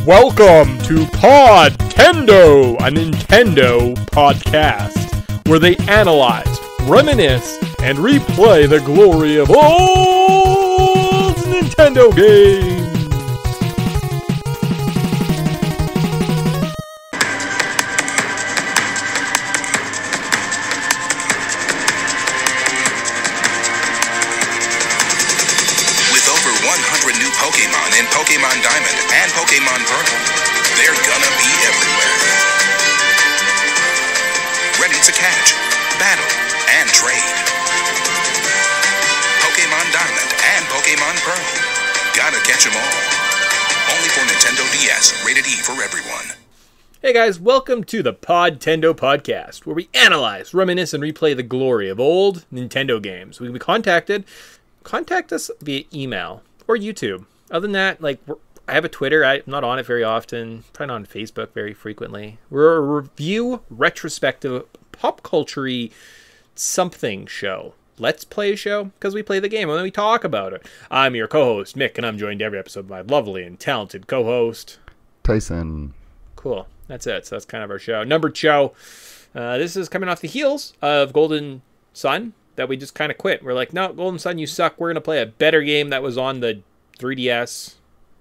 Welcome to Podtendo, a Nintendo podcast, where they analyze, reminisce, and replay the glory of old Nintendo games. With over 100 new Pokemon in Pokemon Diamond and Pokemon Pearl, they're gonna be everywhere. Ready to catch, battle, and trade. Pokemon Diamond and Pokemon Pearl. Gotta catch 'em all. Only for Nintendo DS, rated E for everyone. Hey guys, welcome to the Podtendo podcast, where we analyze, reminisce, and replay the glory of old Nintendo games. We can be contact us via email or YouTube. Other than that, I have a Twitter. I'm not on it very often. Probably not on Facebook very frequently. We're a review, retrospective, pop culture-y something show. Let's play show, because we play the game and then we talk about it. I'm your co-host, Mick, and I'm joined every episode by my lovely and talented co-host, Tyson. Cool. That's it. So that's kind of our show. Numbered show. This is coming off the heels of Golden Sun that we just kind of quit. We're like, no, Golden Sun, you suck. We're going to play a better game that was on the 3DS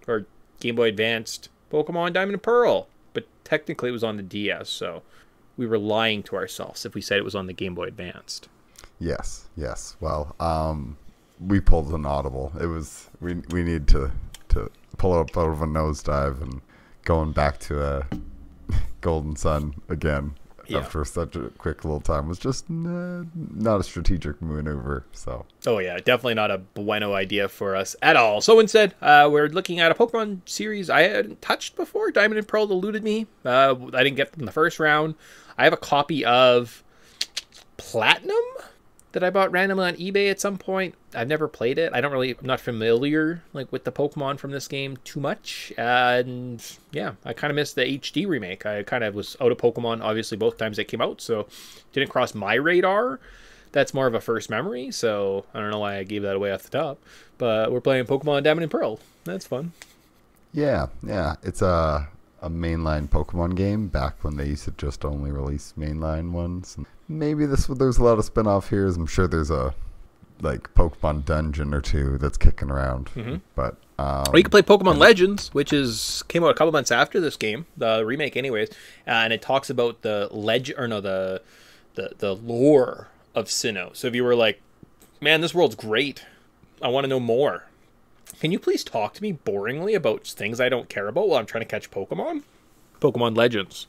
or Game Boy Advanced, Pokemon Diamond and Pearl. But technically it was on the DS, so we were lying to ourselves if we said it was on the Game Boy Advanced. Yes. Well, we pulled an audible. It was we need to pull up out of a nosedive and going back to a Golden Sun again after such a quick little time was just not a strategic maneuver. So. Oh yeah, definitely not a bueno idea for us at all. So instead, we're looking at a Pokemon series I hadn't touched before. Diamond and Pearl eluded me. I didn't get them in the first round. I have a copy of Platinum that I bought randomly on eBay at some point. I've never played it. I'm not familiar with the Pokemon from this game too much. And yeah, I kind of missed the HD remake. I kind of was out of Pokemon, obviously, both times they came out, so didn't cross my radar. That's more of a first memory, so I don't know why I gave that away off the top. But we're playing Pokemon Diamond and Pearl. That's fun. Yeah. It's a mainline Pokemon game back when they used to just only release mainline ones. And maybe there's a lot of spin-off here. I'm sure there's a Pokemon Dungeon or two that's kicking around. Mm-hmm. But or you can play Pokemon Legends, which came out a couple months after this game, the remake, anyways, and it talks about the lore of Sinnoh. So if you were like, man, this world's great, I want to know more. Can you please talk to me boringly about things I don't care about while I'm trying to catch Pokemon? Pokemon Legends.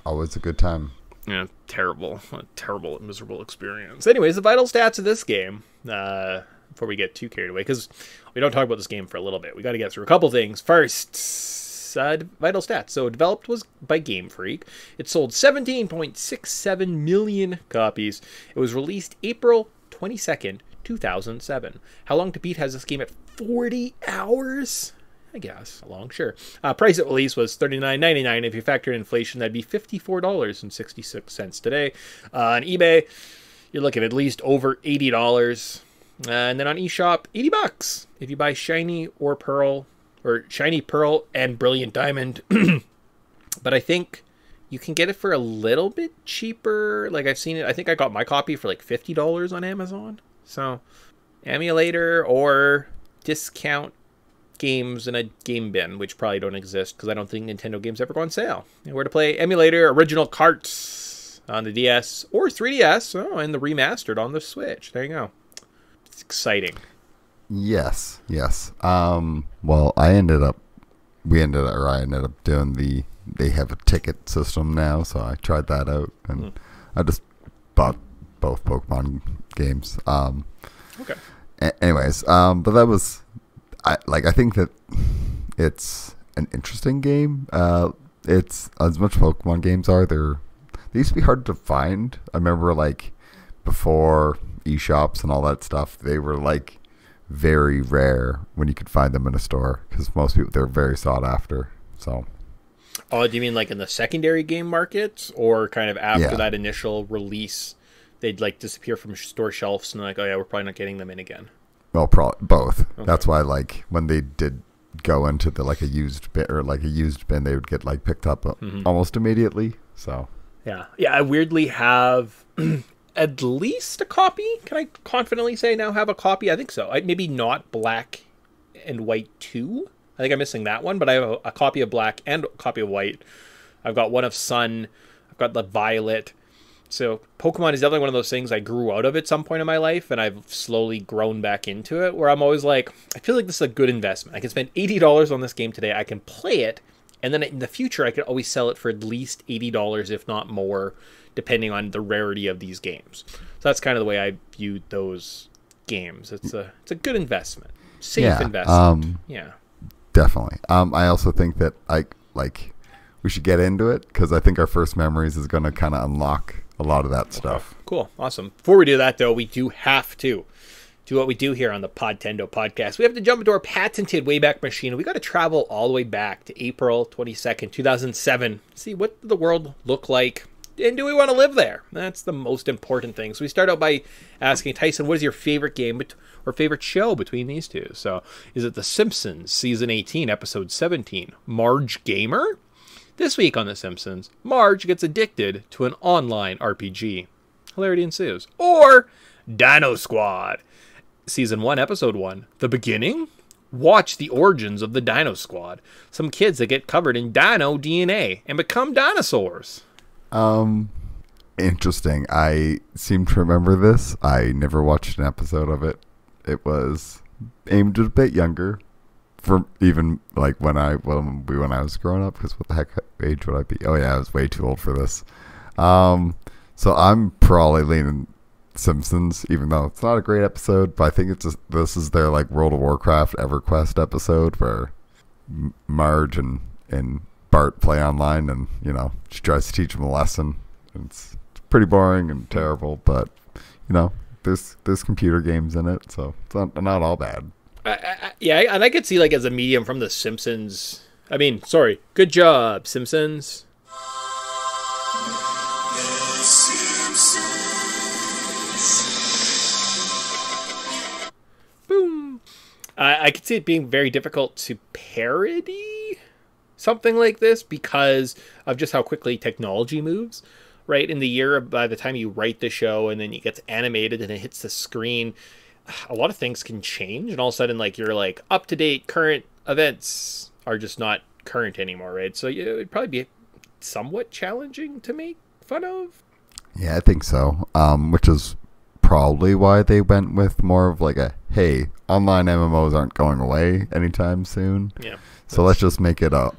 Always a good time. Yeah, terrible. A terrible, miserable experience. Anyways, the vital stats of this game, before we get too carried away, because we don't talk about this game for a little bit. We got to get through a couple things. First, vital stats. So developed was by Game Freak. It sold 17.67 million copies. It was released April 22nd, 2007. How long to beat has this game at 40 hours? I guess. Long, sure. Price at release was $39.99. If you factor in inflation, that'd be $54.66 today. On eBay, you're looking at least over $80. And then on eShop, $80 if you buy Shiny or Pearl, or Shiny Pearl and Brilliant Diamond. But I think you can get it for a little bit cheaper. I've seen it. I think I got my copy for $50 on Amazon. So, emulator or discount games in a game bin, which probably don't exist because I don't think Nintendo games ever go on sale. And where to play emulator, original carts on the DS or 3DS, and the remastered on the Switch. There you go. It's exciting. Yes. Well, I ended up doing they have a ticket system now, so I tried that out, and I just bought both Pokemon games. Okay. Anyways, but that was, I think that it's an interesting game. It's as much Pokemon games are. They used to be hard to find. I remember before eShops and all that stuff, they were very rare when you could find them in a store because most people, they're very sought after. So. Oh, do you mean in the secondary game market, or kind of after that initial release, they'd disappear from store shelves and oh yeah, we're probably not getting them in again? Well, both. Okay. That's why when they did go into the like a used bin or like a used bin, they would get like picked up almost immediately. So yeah, I weirdly have at least a copy. Can I confidently say now have a copy? I think so. Maybe not Black and White 2. I think I'm missing that one, but I have a copy of Black and a copy of White. I've got one of Sun. I've got the Violet. So Pokemon is definitely one of those things I grew out of at some point in my life, and I've slowly grown back into it, where I'm always like, I feel like this is a good investment. I can spend $80 on this game today. I can play it, and then in the future, I could always sell it for at least $80, if not more, depending on the rarity of these games. So that's kind of the way I viewed those games. It's a good investment. Safe investment. Yeah. Definitely. I also think that we should get into it, because I think our first memories is going to kind of unlock a lot of that stuff. Cool. Awesome. Before we do that, though, we do have to do what we do here on the Podtendo podcast. We have to jump into our patented Wayback Machine. We got to travel all the way back to April 22nd, 2007. See what did the world look like, and do we want to live there? That's the most important thing. So we start out by asking Tyson, what is your favorite game or favorite show between these two? So is it The Simpsons, Season 18, Episode 17, Marge Gamer? This week on The Simpsons, Marge gets addicted to an online RPG. Hilarity ensues. Or Dino Squad. Season 1, Episode 1, The Beginning? Watch the origins of the Dino Squad. Some kids that get covered in dino DNA and become dinosaurs. Interesting. I seem to remember this. I never watched an episode of it. It was aimed at a bit younger. For even like when I was growing up, because what the heck age would I be? Oh yeah, I was way too old for this. So I'm probably leaning Simpsons, even though it's not a great episode. But I think this is their like World of Warcraft EverQuest episode where Marge and Bart play online, and she tries to teach him a lesson. It's pretty boring and terrible, but there's computer games in it, so it's not all bad. Yeah, and I could see like as a medium from The Simpsons. I mean, sorry, good job, Simpsons. Boom. I could see it being very difficult to parody something like this because of just how quickly technology moves. Right, in the year, by the time you write the show and then it gets animated and it hits the screen, a lot of things can change, and all of a sudden, like, you're like, up-to-date current events are just not current anymore, right? So it would probably be somewhat challenging to make fun of. Yeah, I think so. Which is probably why they went with more of like hey, online MMOs aren't going away anytime soon. Yeah. So let's just make it a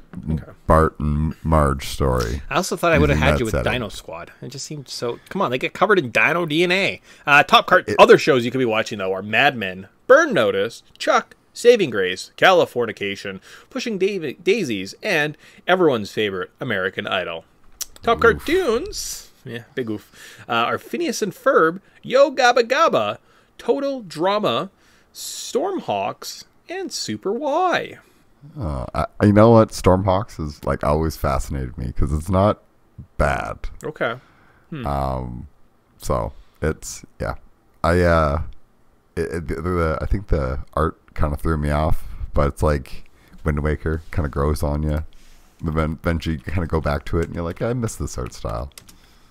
Bart and Marge story. I also thought I would have had you with Dino Squad. It just seemed so... Come on, they get covered in dino DNA. Other shows you could be watching, though, are Mad Men, Burn Notice, Chuck, Saving Grace, Californication, Pushing Daisies, and everyone's favorite, American Idol. Top cartoons... Yeah, big oof. Are Phineas and Ferb, Yo Gabba Gabba, Total Drama, Stormhawks, and Super Y. You know what? Stormhawks is like always fascinated me because it's not bad. Okay. So it's I think the art kind of threw me off, but it's like Wind Waker kind of grows on you. Eventually, you kind of go back to it, and you're like, I miss this art style.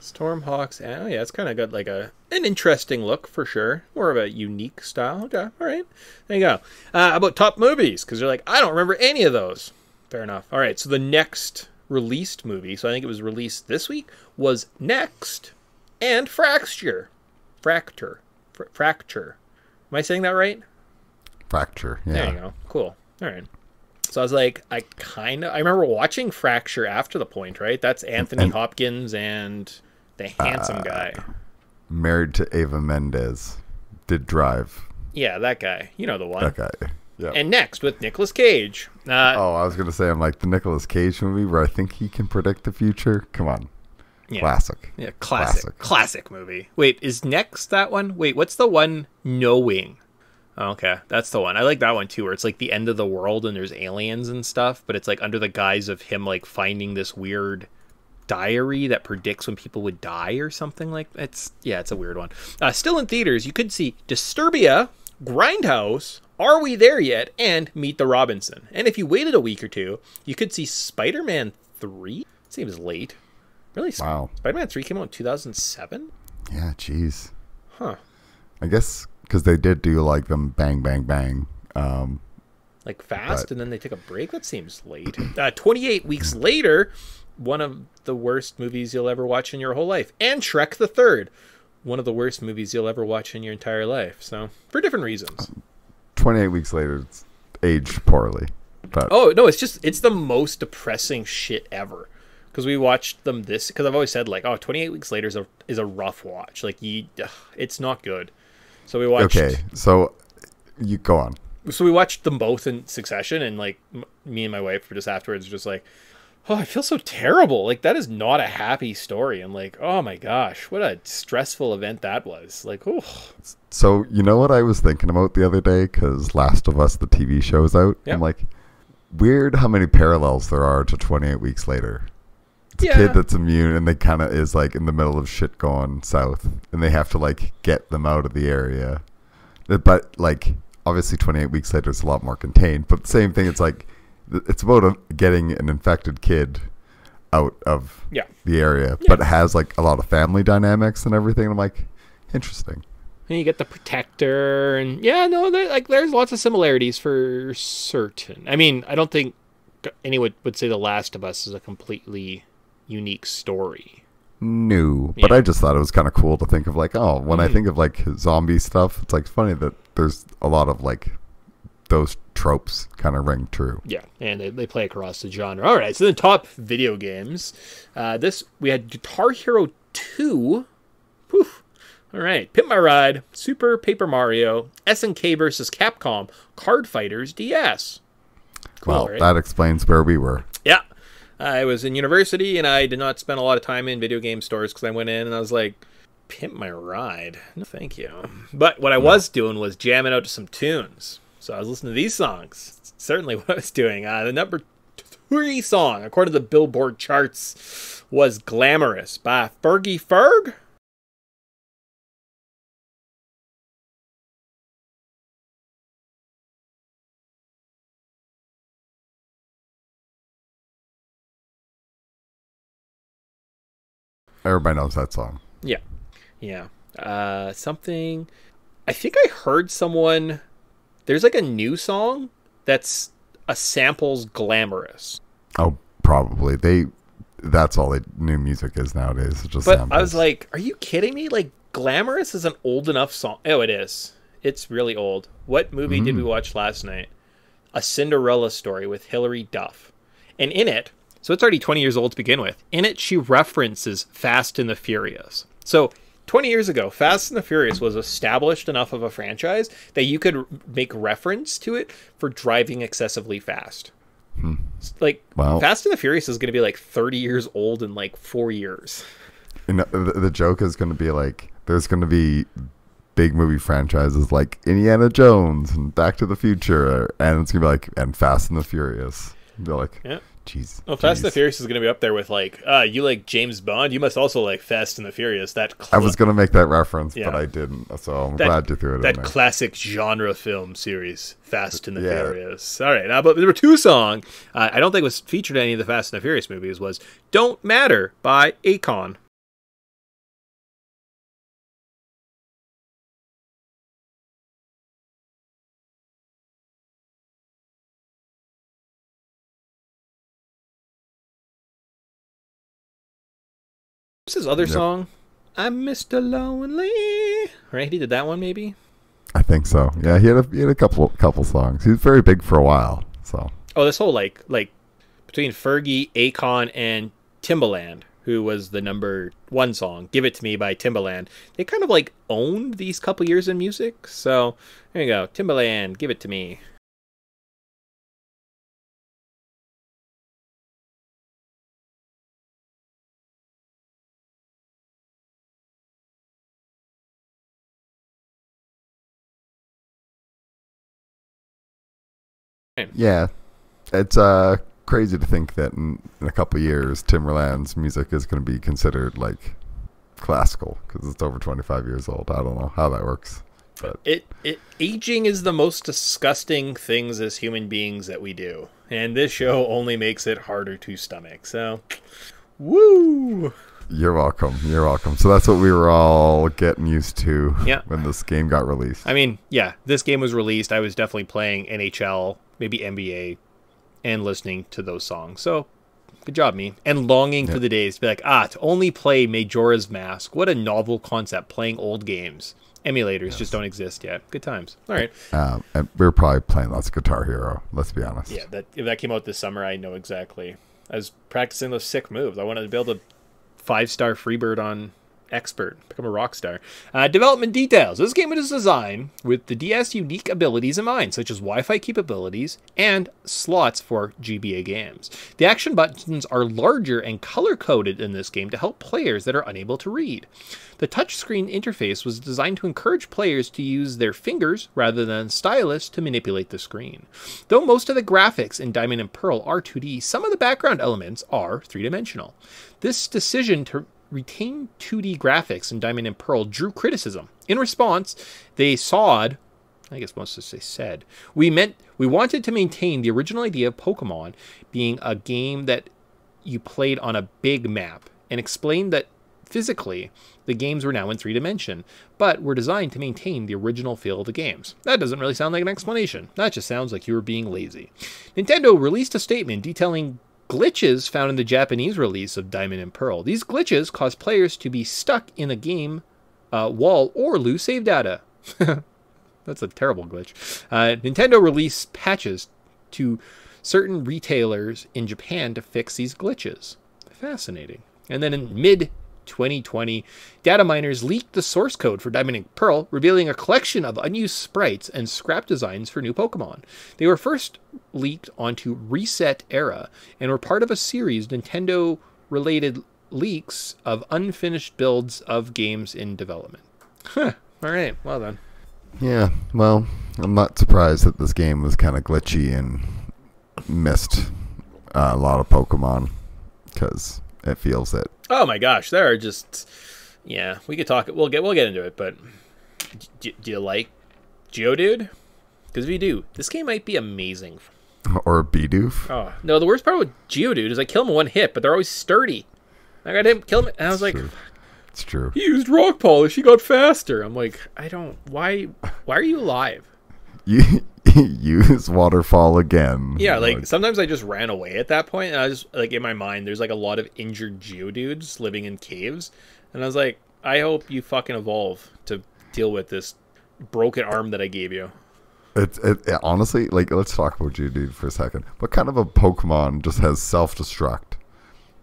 Stormhawks, oh yeah, it's kind of got like an interesting look for sure. More of a unique style. Okay, all right. There you go. About top movies, because you're like, I don't remember any of those. Fair enough. All right, so the next released movie, so I think it was released this week, was Next and Fracture. Fracture. Am I saying that right? Fracture, yeah. There you go. Cool. All right. So I was like, I remember watching Fracture after the point, right? That's Anthony Hopkins and the handsome guy. Married to Eva Mendes. Did Drive. Yeah, that guy. You know the one. That guy. Yeah. And Next with Nicolas Cage. I was going to say, I'm like the Nicolas Cage movie where I think he can predict the future. Come on. Yeah. Classic. Yeah, classic movie. Wait, is Next that one? Wait, what's the one Knowing? Oh, okay, that's the one. I like that one too, where it's like the end of the world and there's aliens and stuff, but it's like under the guise of him like finding this weird diary that predicts when people would die or something like that. It's a weird one. Still in theaters, you could see Disturbia, Grindhouse, Are We There Yet? And Meet the Robinson. And if you waited a week or two, you could see Spider-Man 3. Seems late. Really? Wow. Spider-Man 3 came out in 2007? Yeah, jeez. Huh. I guess because they did do like them bang, bang, bang. Like fast, and then they took a break? That seems late. 28 weeks later, one of the worst movies you'll ever watch in your whole life. And Shrek the Third. One of the worst movies you'll ever watch in your entire life. So, for different reasons. 28 weeks later, it's aged poorly. But Oh, no, it's the most depressing shit ever. Because we watched them because I've always said, like, 28 weeks later is a rough watch. Like, it's not good. So we watched... Okay, so you go on. So we watched them both in succession, and, like, me and my wife were just afterwards just like, oh, I feel so terrible. Like, that is not a happy story. And, like, oh my gosh, what a stressful event that was. Like, oh. So, you know what I was thinking about the other day? Because Last of Us, the TV show's out. Yeah. I'm like, weird how many parallels there are to 28 weeks later. It's Yeah. a kid that's immune, and they kind of is, like, in the middle of shit going south. And they have to, like, get them out of the area. But, like, obviously 28 weeks later is a lot more contained. But the same thing, it's like, it's about getting an infected kid out of the area, but it has like a lot of family dynamics and everything. I'm like, interesting. And you get the protector, and there's lots of similarities for certain. I mean, I don't think anyone would say The Last of Us is a completely unique story. No, but I just thought it was kind of cool to think of like, when I think of like zombie stuff, it's like funny that there's a lot of like those tropes kind of ring true. Yeah, and they play across the genre. All right, so the top video games. We had Guitar Hero 2. Whew. All right, Pimp My Ride, Super Paper Mario, SNK versus Capcom, Card Fighters DS. Cool, Well, right? that explains where we were. Yeah. I was in university, and I did not spend a lot of time in video game stores because I went in and I was like, Pimp My Ride? No, thank you. But what I was doing was jamming out to some tunes. So I was listening to these songs. It's certainly what I was doing. The number 3 song, according to the Billboard charts, was Glamorous by Fergie Ferg. Everybody knows that song. Yeah. Yeah. Something... I think I heard someone... There's like a new song that's a sample's Glamorous. Oh, probably. That's all new music is nowadays. It's just But samples. I was like, are you kidding me? Like, Glamorous is an old enough song. Oh, it is. It's really old. What movie did we watch last night? A Cinderella Story with Hilary Duff. And in it, so it's already 20 years old to begin with, in it she references Fast and the Furious. So 20 years ago, Fast and the Furious was established enough of a franchise that you could make reference to it for driving excessively fast. Like, Wow. Fast and the Furious is going to be like 30 years old in like 4 years. You know, the joke is going to be like, there's going to be big movie franchises like Indiana Jones and Back to the Future, and it's going to be like, and Fast and the Furious. They're like, Yeah. jeez. Well, Fast and the Furious is going to be up there with like, you like James Bond, you must also like Fast and the Furious. I was going to make that reference, Yeah. but I didn't, so I'm glad you threw it in That there. classic genre film series, Fast and the Yeah. Furious. All right, but there were 2 songs. I don't think was featured in any of the Fast and the Furious movies. Was "Don't Matter" by Akon. What's his other song? I'm Mr. Lonely. Right, he did that one maybe. I think so. Yeah, he had a couple songs. He was very big for a while, so. Oh, this whole like between Fergie, Akon, and Timbaland, who was the number 1 song, "Give It to Me" by Timbaland. They kind of like owned these couple years in music. So there you go, Timbaland, "Give It to Me." Yeah, it's crazy to think that in a couple years, Timberland's music is going to be considered like classical because it's over 25 years old. I don't know how that works. But Aging is the most disgusting things as human beings that we do. And this show only makes it harder to stomach. So, woo! You're welcome. You're welcome. So that's what we were all getting used to when this game got released. I mean, yeah, this game was released. I was definitely playing NHL, maybe NBA, and listening to those songs. So, good job, me. And longing for the days to be like, to only play Majora's Mask. What a novel concept, playing old games. Emulators just don't exist yet. Good times. All right. And we were probably playing lots of Guitar Hero, let's be honest. Yeah, if that came out this summer, I know exactly. I was practicing those sick moves. I wanted to build a 5-star Freebird on Expert, become a rock star. Development details. This game was designed with the DS unique abilities in mind, such as Wi-Fi capabilities and slots for GBA games. The action buttons are larger and color-coded in this game to help players that are unable to read. The touchscreen interface was designed to encourage players to use their fingers rather than stylus to manipulate the screen. Though most of the graphics in Diamond and Pearl are 2D, some of the background elements are three-dimensional. This decision to retain 2D graphics in Diamond and Pearl drew criticism. In response, they said, we wanted to maintain the original idea of Pokemon being a game that you played on a big map, and explained that physically the games were now in 3D, but were designed to maintain the original feel of the games. That doesn't really sound like an explanation. That just sounds like you were being lazy. Nintendo released a statement detailing glitches found in the Japanese release of Diamond and Pearl. These glitches cause players to be stuck in a game wall or lose save data. That's a terrible glitch. Nintendo released patches to certain retailers in Japan to fix these glitches. Fascinating. And then in mid-2020, data miners leaked the source code for Diamond and Pearl, revealing a collection of unused sprites and scrap designs for new Pokemon. They were first leaked onto Reset Era and were part of a series Nintendo-related leaks of unfinished builds of games in development. All right, well done. Yeah, well, I'm not surprised that this game was kind of glitchy and missed a lot of Pokemon, because it feels it. Oh my gosh, there are just... Yeah, we could talk... We'll get into it, but... Do you like Geodude? Because if you do, this game might be amazing. Or Bidoof. Oh, no, the worst part with Geodude is I kill him in one hit, but they're always sturdy. I got him, kill him, and I was like... It's true. He used rock polish, he got faster. I'm like, I don't... Why are you alive? You use waterfall again. Yeah, like sometimes I just ran away at that point, and I just, like, in my mind, there's like a lot of injured Geodudes living in caves, and I was like, I hope you fucking evolve to deal with this broken arm that I gave you. It honestly, like, let's talk about Geodude for a second. What kind of a Pokemon just has self-destruct?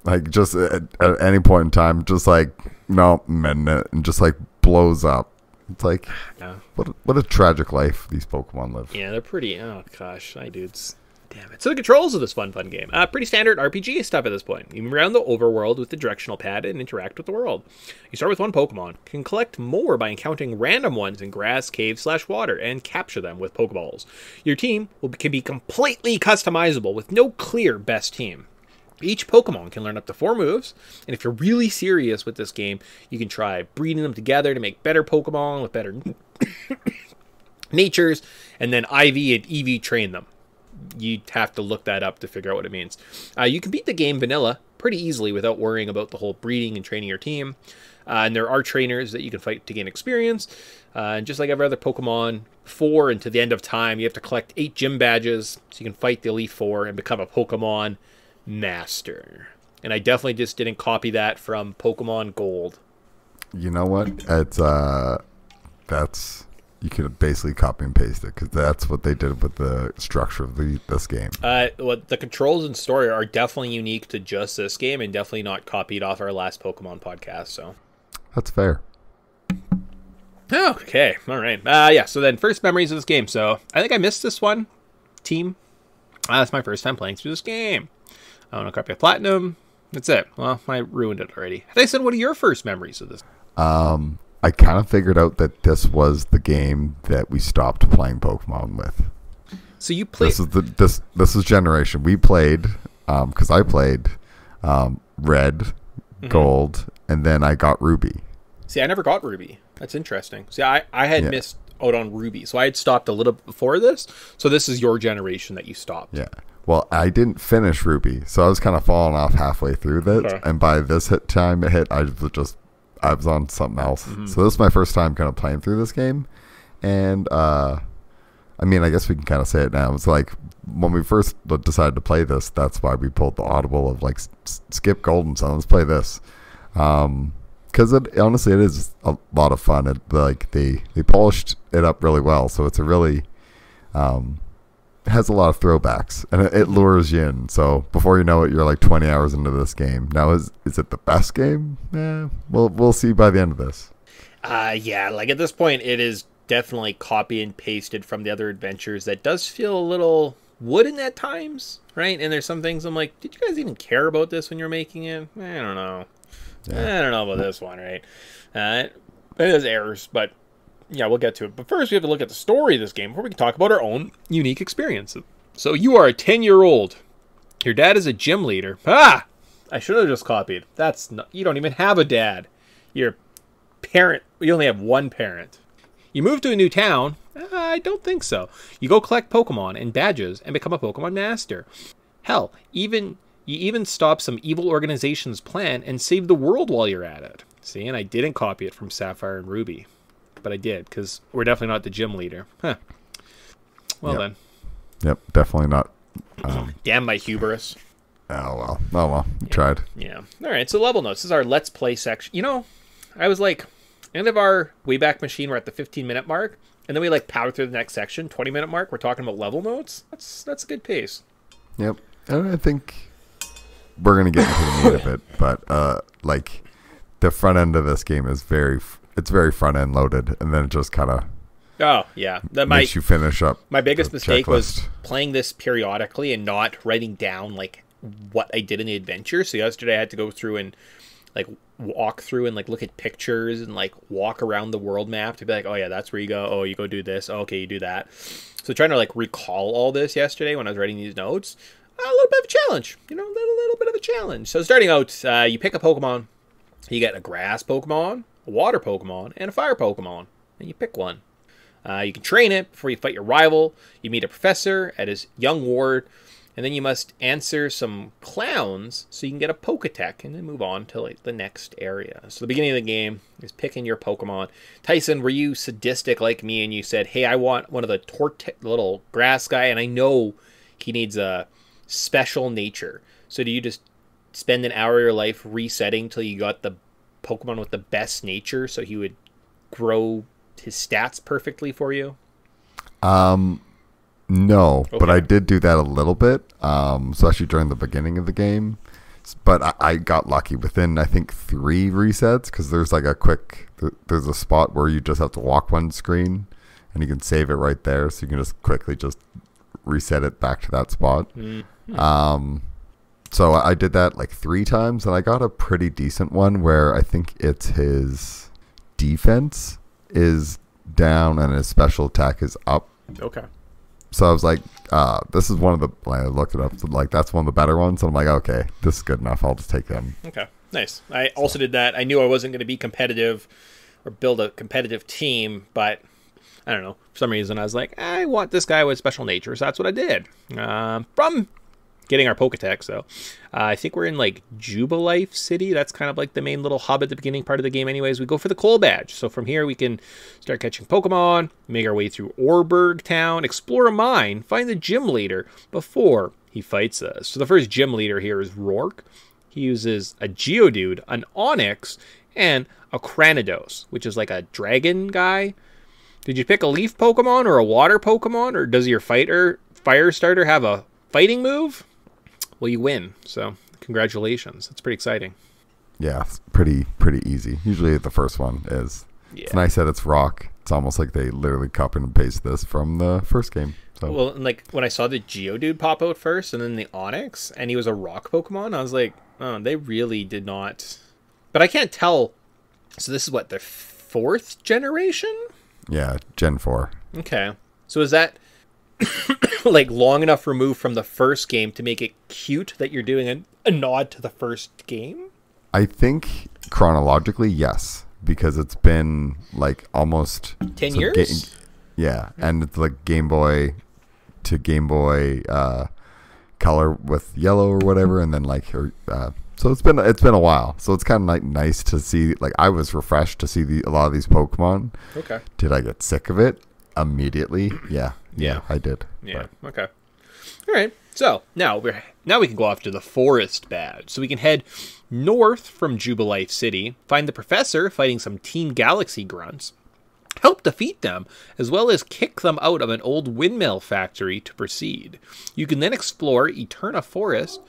Like, just at any point in time, just like, no, and just like blows up. It's like, yeah. What a tragic life these Pokemon live. Yeah, they're pretty, oh gosh, dudes. Damn it. So the controls of this fun game. Pretty standard RPG stuff at this point. You move around the overworld with the directional pad and interact with the world. You start with one Pokemon. You can collect more by encountering random ones in grass, caves, /water, and capture them with Pokeballs. Your team can be completely customizable with no clear best team. Each Pokemon can learn up to 4 moves, and if you're really serious with this game, you can try breeding them together to make better Pokemon with better natures, and then IV and EV train them. You'd have to look that up to figure out what it means. You can beat the game vanilla pretty easily without worrying about the whole breeding and training your team. And there are trainers that you can fight to gain experience. And just like every other Pokemon 4 and to the end of time, you have to collect 8 gym badges so you can fight the Elite Four and become a Pokemon Master. And I definitely just didn't copy that from Pokemon Gold. You know what? It's that's, you could basically copy and paste it, because that's what they did with the structure of this game. The controls and story are definitely unique to just this game, and definitely not copied off our last Pokemon podcast. So that's fair. Okay, all right. Yeah. So then, first memories of this game. So I think I missed this one. Team. That's my first time playing through this game. I want to copy a platinum. That's it. Well, I ruined it already. I said, what are your first memories of this? I kind of figured out that this was the game that we stopped playing Pokemon with. So you played... This is generation. We played, because I played Red, Gold, and then I got Ruby. See, I never got Ruby. That's interesting. See, I had missed out on Ruby. So I had stopped a little bit before this. So this is your generation that you stopped. Yeah. Well, I didn't finish Ruby, so I was kind of falling off halfway through that. Okay. And by this time it hit, I was on something else. Mm-hmm. So this is my first time kind of playing through this game. And, I mean, I guess we can kind of say it now. It's like when we first decided to play this, that's why we pulled the audible of like, skip Golden Sun, let's play this. Because honestly, it is a lot of fun. They polished it up really well. So it's a really, has a lot of throwbacks, and it lures you in. So before you know it, you're like 20 hours into this game. Now, is it the best game? We'll see by the end of this. Yeah, like at this point, it is definitely copy and pasted from the other adventures. That does feel a little wooden at times, right? And there's some things I'm like, did you guys even care about this when you're making it? I don't know. Yeah. I don't know about this one, right? It has errors, but yeah, we'll get to it. But first, we have to look at the story of this game before we can talk about our own unique experiences. So you are a 10-year-old. Your dad is a gym leader. Ah! I should have just copied. You don't even have a dad. Your parent, you only have one parent. You move to a new town. I don't think so. You go collect Pokemon and badges and become a Pokemon master. Hell, you even stop some evil organization's plan and save the world while you're at it. See, and I didn't copy it from Sapphire and Ruby. But I did, because we're definitely not the gym leader. Huh. Well, then. Yep, definitely not. Damn my hubris. Oh, well. You tried. Yeah. All right, so level notes. This is our Let's Play section. You know, I was like, end of our Wayback Machine, we're at the 15-minute mark. And then we like power through the next section, 20-minute mark. We're talking about level notes. That's a good pace. Yep. And I think we're going to get into the meat of it. But, like, the front end of this game is very front end loaded, and then it just kind of makes you finish up. My biggest mistake was checklist. playing this periodically and not writing down like what I did in the adventure. So yesterday I had to go through and like walk through and like look at pictures and like walk around the world map to be like, oh yeah, that's where you go. Oh, you go do this. Oh, okay, you do that. So trying to like recall all this yesterday when I was writing these notes, a little bit of a challenge. You know, a little bit of a challenge. So starting out, you pick a Pokemon. You get a grass Pokemon, a water Pokemon, and a fire Pokemon, and you pick one. You can train it before you fight your rival. You meet a professor at his young ward, and then you must answer some clowns so you can get a Poketech, and then move on to like the next area. So the beginning of the game is picking your Pokemon. Tyson, were you sadistic like me, and you said, hey, I want one of the little grass guy, and I know he needs a special nature. So do you just spend an hour of your life resetting till you got the Pokemon with the best nature so he would grow his stats perfectly for you? No, okay. But I did do that a little bit, especially during the beginning of the game. But I got lucky within, I think, 3 resets, because there's like there's a spot where you just have to walk one screen and you can save it right there, so you can just quickly just reset it back to that spot. Mm-hmm. So I did that like 3 times, and I got a pretty decent one where I think it's his defense is down and his special attack is up. Okay. So I was like, this is one of the, I looked it up, like that's one of the better ones. And I'm like, okay, this is good enough. I'll just take them. Okay, nice. I also did that. I knew I wasn't going to be competitive or build a competitive team, but I don't know. For some reason, I was like, I want this guy with special nature. So that's what I did. From getting our Poketech. So I think we're in like Jubilife City. That's kind of like the main little hub at the beginning part of the game. Anyways, we go for the coal badge. So from here we can start catching Pokemon, make our way through Orberg Town, explore a mine, find the gym leader before he fights us. So the first gym leader here is Rourke. He uses a Geodude, an Onix, and a Cranidos, which is like a dragon guy. Did you pick a leaf Pokemon or a water Pokemon, or does your fire starter have a fighting move? Well, you win, so congratulations. It's pretty exciting. Yeah, it's pretty easy. Usually the first one is. Yeah. It's nice that it's rock. It's almost like they literally copy and paste this from the first game. So. Well, and like when I saw the Geodude pop out first and then the Onix, and he was a rock Pokemon, I was like, oh, they really did not. But I can't tell. So this is what, their 4th generation? Yeah, Gen 4. Okay. So is that like long enough removed from the first game to make it cute that you're doing a nod to the first game? I think chronologically, yes, because it's been like almost 10 years. Yeah, and it's like Game Boy to Game Boy Color with yellow or whatever, and then like so it's been a while. So it's kind of like nice to see. Like I was refreshed to see a lot of these Pokemon. Okay. Did I get sick of it immediately? Yeah, I did. Yeah. But. Okay. All right. So now we can go off to the Forest Badge. So we can head north from Jubilife City, find the professor fighting some Team Galaxy grunts, help defeat them, as well as kick them out of an old windmill factory to proceed. You can then explore Eterna Forest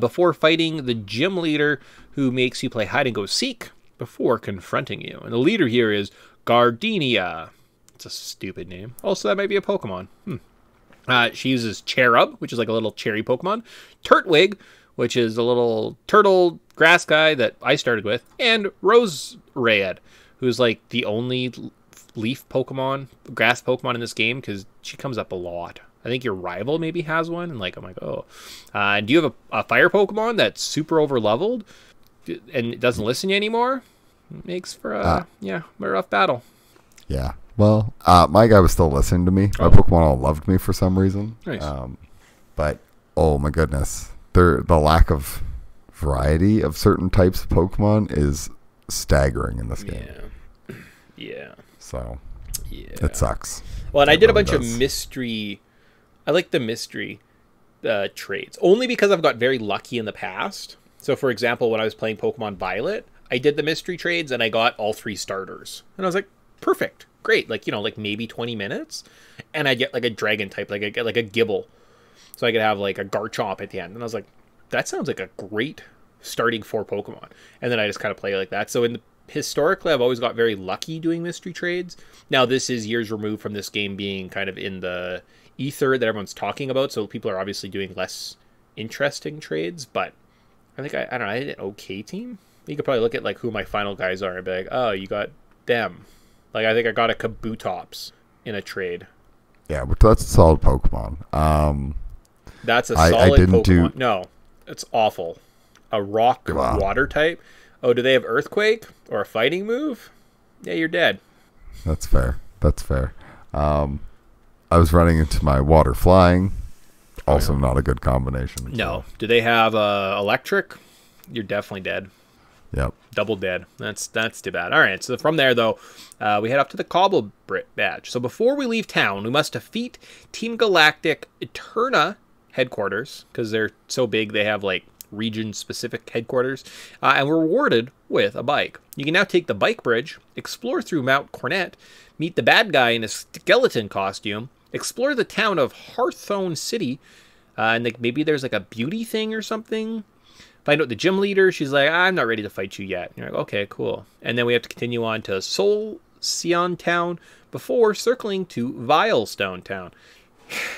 before fighting the gym leader who makes you play hide and go seek before confronting you. And the leader here is Gardenia. It's a stupid name. Also, that might be a Pokemon. She uses Cherub, which is like a little cherry Pokemon, Turtwig, which is a little turtle grass guy that I started with, and Rose Red, who's like the only leaf Pokemon, grass Pokemon in this game, because she comes up a lot. I think your rival maybe has one, and like I'm like, oh. Do you have a fire Pokemon that's super over leveled and doesn't listen to you anymore? It makes for a rough battle. Yeah. Well, my guy was still listening to me. My Pokemon all loved me for some reason. Nice. But oh my goodness, the lack of variety of certain types of Pokemon is staggering in this game. Yeah. So it sucks. Well, and I did a bunch of mystery. I like the mystery trades only because I've got very lucky in the past. So, for example, when I was playing Pokemon Violet, I did the mystery trades and I got all 3 starters, and I was like, perfect. Great, like maybe 20 minutes, and I get like a dragon type, like I get like a Gibble, so I could have like a Garchomp at the end. And I was like, that sounds like a great starting 4 Pokemon. And then I just kind of play like that. So historically, I've always got very lucky doing mystery trades. Now this is years removed from this game being kind of in the ether that everyone's talking about, so people are obviously doing less interesting trades. But I think I don't know, I had an okay team. You could probably look at like who my final guys are and be like, oh, you got them. Like, I think I got a Kabutops in a trade. Yeah, but that's a solid Pokemon. That's a solid Pokemon. No, it's awful. A rock water type. Oh, do they have Earthquake or a fighting move? Yeah, you're dead. That's fair. I was running into my water flying. Also not a good combination. No. So. Do they have electric? You're definitely dead. Yep. Double dead. That's too bad. All right, so from there, though, we head up to the Cobble Badge. So before we leave town, we must defeat Team Galactic Eterna headquarters, because they're so big they have, like, region-specific headquarters, and we're rewarded with a bike. You can now take the bike bridge, explore through Mount Cornet, meet the bad guy in a skeleton costume, explore the town of Hearthstone City, and like maybe there's like a beauty thing or something. Find out the gym leader. She's like, I'm not ready to fight you yet. And you're like, okay, cool. And then we have to continue on to Seoul Sion Town before circling to Vilestone Town.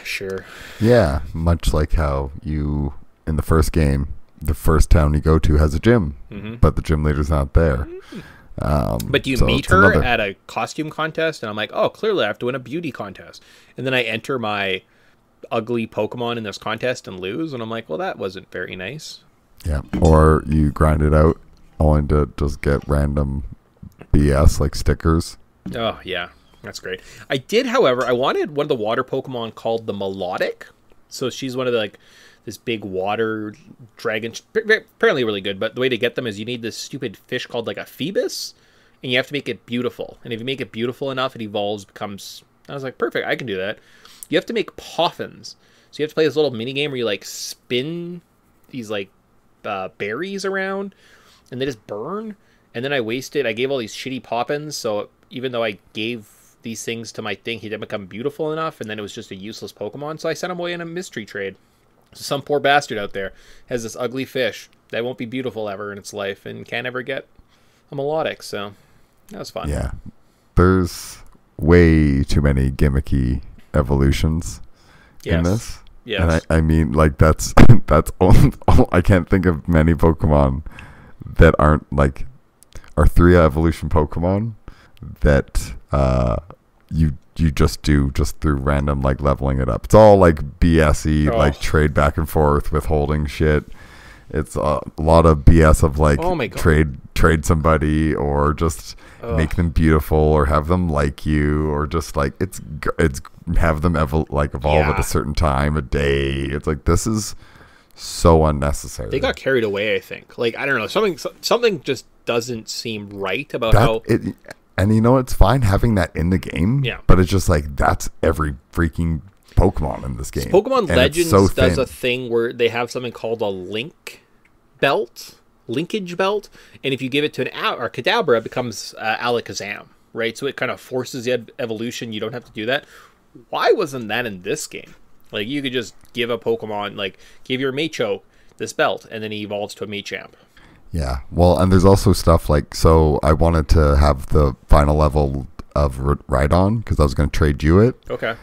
Sure. Yeah, much like how you, in the first game, the first town you go to has a gym, but the gym leader's not there. But do you meet her at a costume contest? And I'm like, oh, clearly I have to win a beauty contest. And then I enter my ugly Pokemon in this contest and lose. And I'm like, well, that wasn't very nice. Yeah, or you grind it out only to just get random BS like stickers. Oh, yeah. That's great. I did, however, I wanted one of the water Pokemon called the Melodic. So she's one of the, like, this big water dragon. Apparently really good, but the way to get them is you need this stupid fish called, like, a Phoebus, and you have to make it beautiful. And if you make it beautiful enough, it evolves, becomes... I was like, perfect, I can do that. You have to make Poffins. So you have to play this little mini game where you, like, spin these, like, berries around, and they just burn. And then I gave all these shitty Poppins, so even though I gave these things to my thing, he didn't become beautiful enough, and then it was just a useless Pokemon, so I sent him away in a mystery trade. So some poor bastard out there has this ugly fish that won't be beautiful ever in its life and can't ever get a Melodic, so that was fun. Yeah, there's way too many gimmicky evolutions in this. Yes. And I mean, like, that's all, I can't think of many Pokemon that aren't, like, are 3 evolution Pokemon that you just do just through random, like, leveling it up. It's all, like, BSy, like, trade back and forth with holding shit. It's a lot of BS of like Oh my God. trade somebody or just make them beautiful or have them like you or just like it's have them evolve at a certain time a day. It's like this is so unnecessary. They got carried away, I think. Like, I don't know, something just doesn't seem right about how it. And you know, it's fine having that in the game. Yeah. But it's just like that's every freaking Pokemon in this game. Pokemon And Legends so does thin. a thing where they have something called a linkage belt, and if you give it to or Kadabra, it becomes Alakazam, right? So it kind of forces the evolution. You don't have to do that. Why wasn't that in this game? Like, you could just give a Pokemon, like, give your Machoke this belt, and then he evolves to a Machamp. Yeah. Well, and there's also stuff like, so I wanted to have the final level of Rhydon because I was going to trade you it. Okay.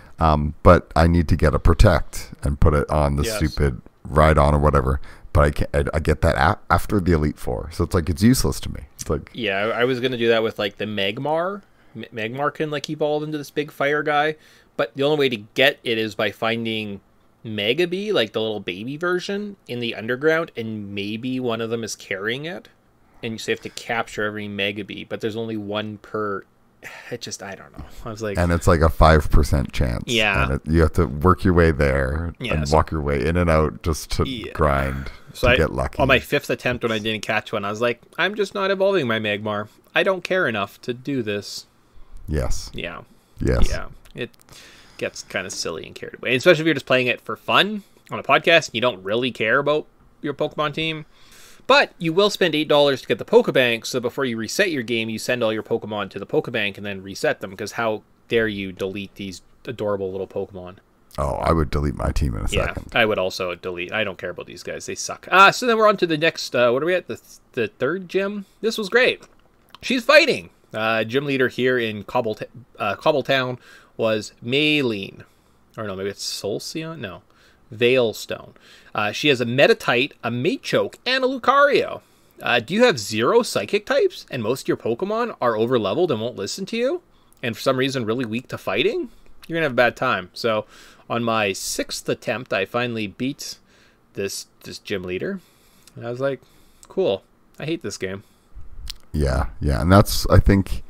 But I need to get a Protect and put it on the Yes. stupid Rhydon or whatever. But I can't, I get that after the Elite Four. So it's like, it's useless to me. It's like, Yeah, I was going to do that with, like, the Magmar. Magmar can, like, evolve into this big fire guy. But the only way to get it is by finding Megabee, like the little baby version, in the underground, and maybe one of them is carrying it. And you so you have to capture every Megabee, but there's only one per. It just, I don't know. I was like, and it's like a 5% chance. Yeah. And you have to work your way there Yeah, and so- walk your way in and out just to grind so to get lucky. on my 5th attempt when I didn't catch one, I was like, I'm just not evolving my Magmar. I don't care enough to do this. Yes. Yeah. Yes. Yeah. It gets kind of silly and carried away, especially if you're just playing it for fun on a podcast and you don't really care about your Pokemon team. But you will spend $8 to get the Pokebank, so before you reset your game, you send all your Pokemon to the Pokebank and then reset them, because how dare you delete these adorable little Pokemon? Oh, I would delete my team in a Yeah, second. I would also delete. I don't care about these guys. They suck. So then we're on to the next, what are we at? The third gym? This was great. She's fighting. Gym leader here in Cobbletown was Maylene. Or no, maybe it's Solcion? No. Veilstone. She has a Metatite, a Machoke, and a Lucario. Do you have 0 Psychic types, and most of your Pokemon are over-leveled and won't listen to you, and for some reason really weak to fighting? You're going to have a bad time. So on my 6th attempt, I finally beat this gym leader. And I was like, cool. I hate this game. Yeah. And that's, I think,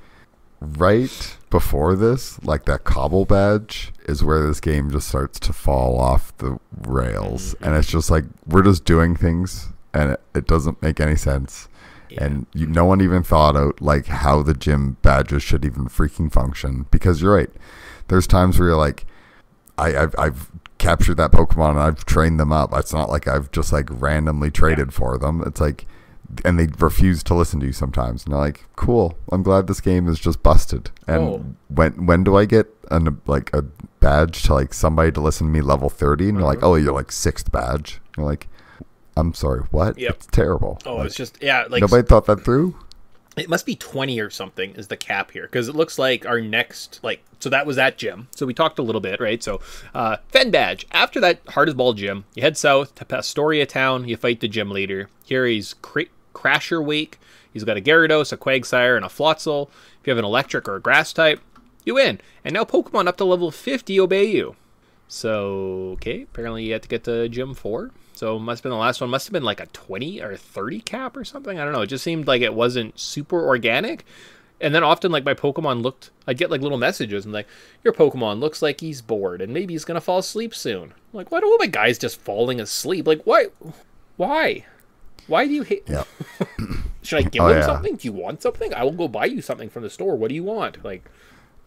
right before this, like that Cobble badge is where this game just starts to fall off the rails. And it's just like, we're just doing things and it doesn't make any sense. Yeah. And no one even thought out like how the gym badges should even freaking function, because you're right. There's times where you're like, I've captured that Pokemon and I've trained them up. It's not like I've just like randomly traded for them. It's like, and they refuse to listen to you sometimes. And they're like, cool, I'm glad this game is just busted. And when do I get a badge to like somebody to listen to me level 30? And you're like, oh, you're like 6th badge. You're like, I'm sorry, what? Yep. It's terrible. Oh, like, it's just, yeah. Like, nobody thought that through? it must be 20 or something is the cap here, because it looks like our next, like, so that was that gym. So we talked a little bit, right? So Fen Badge. After that hard as ball gym, you head south to Pastoria Town. You fight the gym leader. Here he's Crasher Wake. He's got a Gyarados, a Quagsire, and a Floatzel. If you have an electric or a grass type, you win. And now Pokemon up to level 50 obey you. So, okay, apparently you have to get to Gym 4. So must have been the last one. Must have been like a 20 or 30 cap or something. I don't know. It just seemed like it wasn't super organic. And then often, like, my Pokemon I'd get like little messages and like, your Pokemon looks like he's bored and maybe he's going to fall asleep soon. I'm like, why do all my guys just falling asleep? Like, why? Why do you hate? Yeah. Should I give him something? Do you want something? I will go buy you something from the store. What do you want? Like,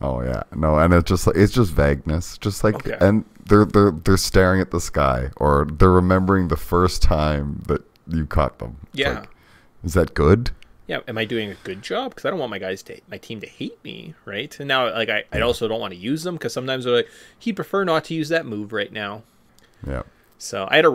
Oh yeah, no, and it's just vagueness, just like, Okay. and they're staring at the sky, or they're remembering the first time that you caught them. It's Yeah. like, is that good? yeah, am I doing a good job? Because I don't want my team to hate me, right? And now, like, I also don't want to use them, because sometimes they're like, he'd prefer not to use that move right now. Yeah. So I had a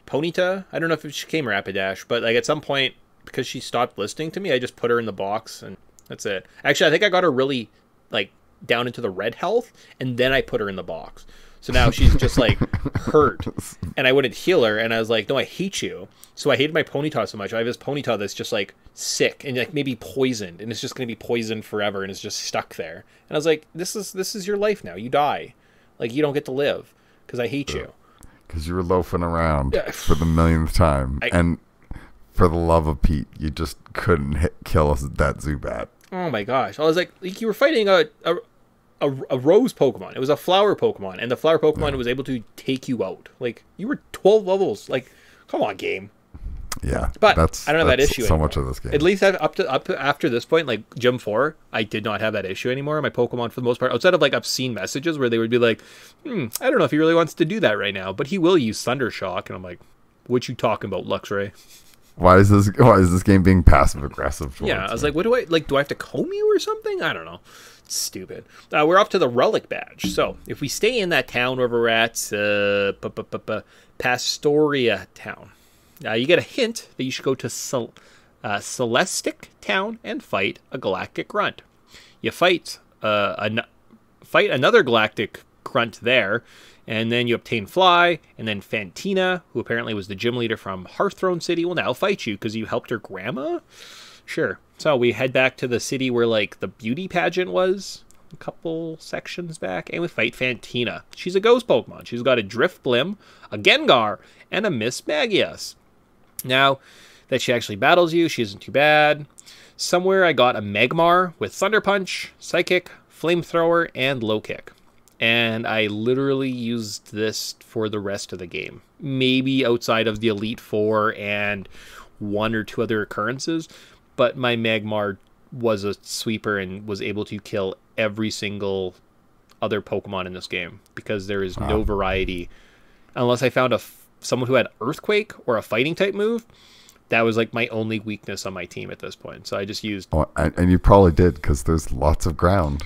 Ponyta. I don't know if she came Rapidash, but like at some point, because she stopped listening to me, I just put her in the box and that's it. Actually, I think I got her really like down into the red health, and then I put her in the box. So now she's just like hurt, and I wouldn't heal her, and I was like, no, I hate you. So I hated my Ponyta so much. I have this Ponyta that's just like sick and like maybe poisoned, and it's just gonna be poisoned forever, and it's just stuck there. And I was like, this is your life now. You die, like you don't get to live because I hate you. because you were loafing around Yeah. for the millionth time, and for the love of Pete, you just couldn't kill us that Zubat. Oh my gosh! I was like you were fighting a rose Pokemon. It was a flower Pokemon, and the flower Pokemon was able to take you out. Like, you were 12 levels. Like, come on, game. Yeah, but I don't have that issue so anymore. much of this game. At least up to after this point, like Gym 4, I did not have that issue anymore. My Pokemon, for the most part, outside of like obscene messages where they would be like, I don't know if he really wants to do that right now, but he will use Thunder Shock. And I'm like, what you talking about, Luxray? Why is this game being passive aggressive? Yeah, I was like, what do I have to comb you or something? I don't know. It's stupid. We're up to the Relic Badge. So if we stay in that town where we're at, Pastoria Town, you get a hint that you should go to Celestic Town and fight a Galactic Grunt. You fight another Galactic Grunt there, and then you obtain Fly, and then Fantina, who apparently was the gym leader from Hearthrone City, will now fight you because you helped her grandma? Sure. So we head back to the city where, like, the beauty pageant was a couple sections back, and we fight Fantina. She's a ghost Pokemon. She's got a Drift Blim, a Gengar, and a Miss Magius. Now that she actually battles you, she isn't too bad. Somewhere I got a Magmar with Thunder Punch, Psychic, Flamethrower, and Low Kick. And I literally used this for the rest of the game. Maybe outside of the Elite Four and one or two other occurrences. But my Magmar was a sweeper and was able to kill every single other Pokemon in this game. Because there is no variety. Unless I found someone who had Earthquake or a fighting type move. That was like my only weakness on my team at this point. So I just used... Oh, and you probably did, because there's lots of ground.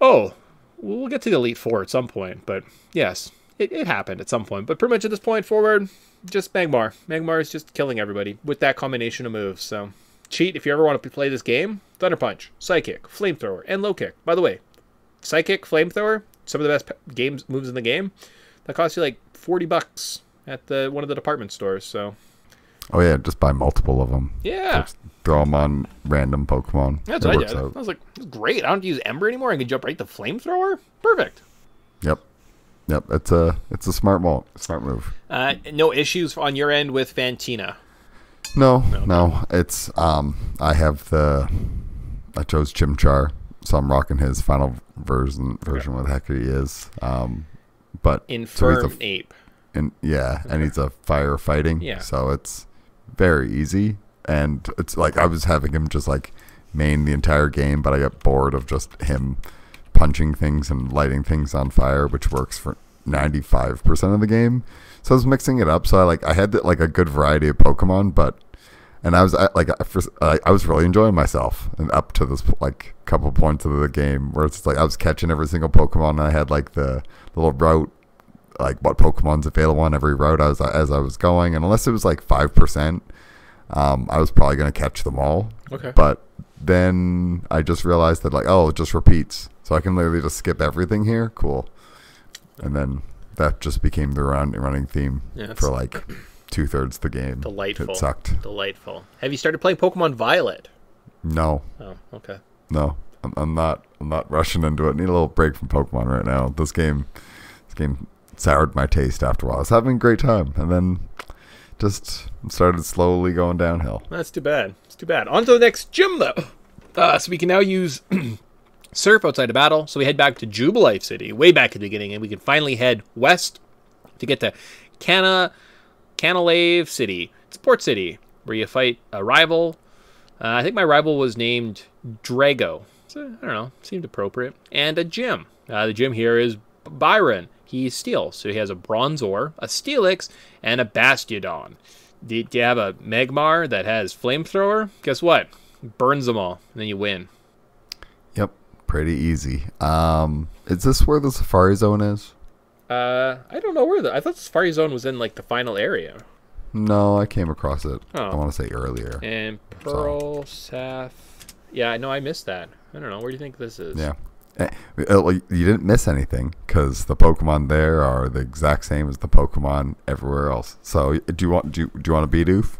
Oh, we'll get to the Elite Four at some point, but yes, it happened at some point. But pretty much at this point forward, just Magmar. Magmar is just killing everybody with that combination of moves. So, cheat if you ever want to play this game. Thunder Punch, Psychic, Flamethrower, and Low Kick. By the way, Psychic, Flamethrower, some of the best moves in the game. That costs you like $40 at one of the department stores. So. Oh yeah, just buy multiple of them. Yeah. Just throw them on random Pokemon. That's what I did. I was like, great. I don't have to use Ember anymore. I can jump right to Flamethrower. Perfect. Yep. It's a smart move. No issues on your end with Fantina. No. It's I chose Chimchar, so I'm rocking his final version, where the heck he is. But Infirm Ape. And he's a firefighting. Yeah. So it's very easy. And it's like I was having him just like main the entire game, but I got bored of just him punching things and lighting things on fire, which works for 95% of the game. So I was mixing it up. So I had like a good variety of Pokemon, and I was really enjoying myself, and up to this like couple points of the game where it's like I was catching every single Pokemon, and I had like the little route, like what Pokemon's available on every route as I was going, and unless it was like 5%, I was probably going to catch them all. Okay. But then I just realized that it just repeats, so I can literally just skip everything here. Cool. And then that just became the running theme for like 2/3 of the game. Delightful. It sucked. Delightful. Have you started playing Pokemon Violet? No. Oh, okay. No, I'm not rushing into it. Need a little break from Pokemon right now. This game soured my taste after a while. I was having a great time, and then just started slowly going downhill. That's too bad. It's too bad. On to the next gym, though. So we can now use Surf outside of battle. So we head back to Jubilife City, way back at the beginning, and we can finally head west to get to Canalave City. It's a port city where you fight a rival. I think my rival was named Drago. So, I don't know. Seemed appropriate. And a gym. The gym here is Byron. He's Steel, so he has a Bronzor, a Steelix, and a Bastiodon. Do you have a Magmar that has Flamethrower? Guess what? Burns them all, and then you win. Yep, pretty easy. Is this where the Safari Zone is? I don't know where I thought the Safari Zone was in like the final area. No, I came across it. Oh. I want to say earlier. And Pearl, Saf. Yeah, no, I missed that. I don't know. Where do you think this is? Yeah. You didn't miss anything because the Pokemon there are the exact same as the Pokemon everywhere else. So do you want a Bidoof?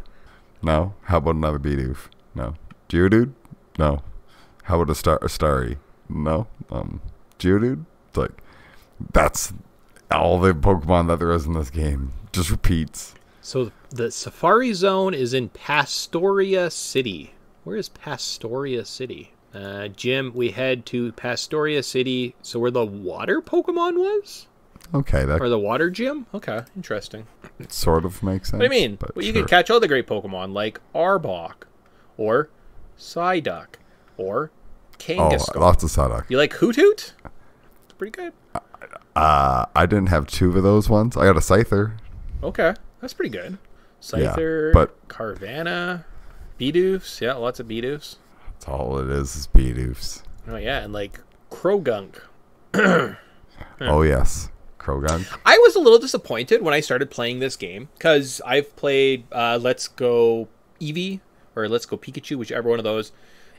No. How about another Bidoof? No. Geodude? No. How about a Starry? No. Geodude? It's like that's all the Pokemon that there is in this game. Just repeats. So the Safari Zone is in Pastoria City. Where is Pastoria City? Jim, we head to Pastoria City, so where the water Pokemon was? Okay, that Or the water gym? Okay, interesting. sort of makes sense. What do you mean? But Well, you sure. can catch all the great Pokemon like Arbok, or Psyduck, or Kangaskhan. Lots of Psyduck. You like Hoot Hoot? It's pretty good. I didn't have two of those ones. I got a Scyther. Okay, that's pretty good. Yeah, Scyther, but- Carvanha, Bidoofs. Yeah, lots of Bidoofs. That's all it is Bidoofs. Oh yeah, and like Krogunk. Oh, yes. Krogan. I was a little disappointed when I started playing this game because I've played Let's Go Eevee or Let's Go Pikachu, whichever one of those.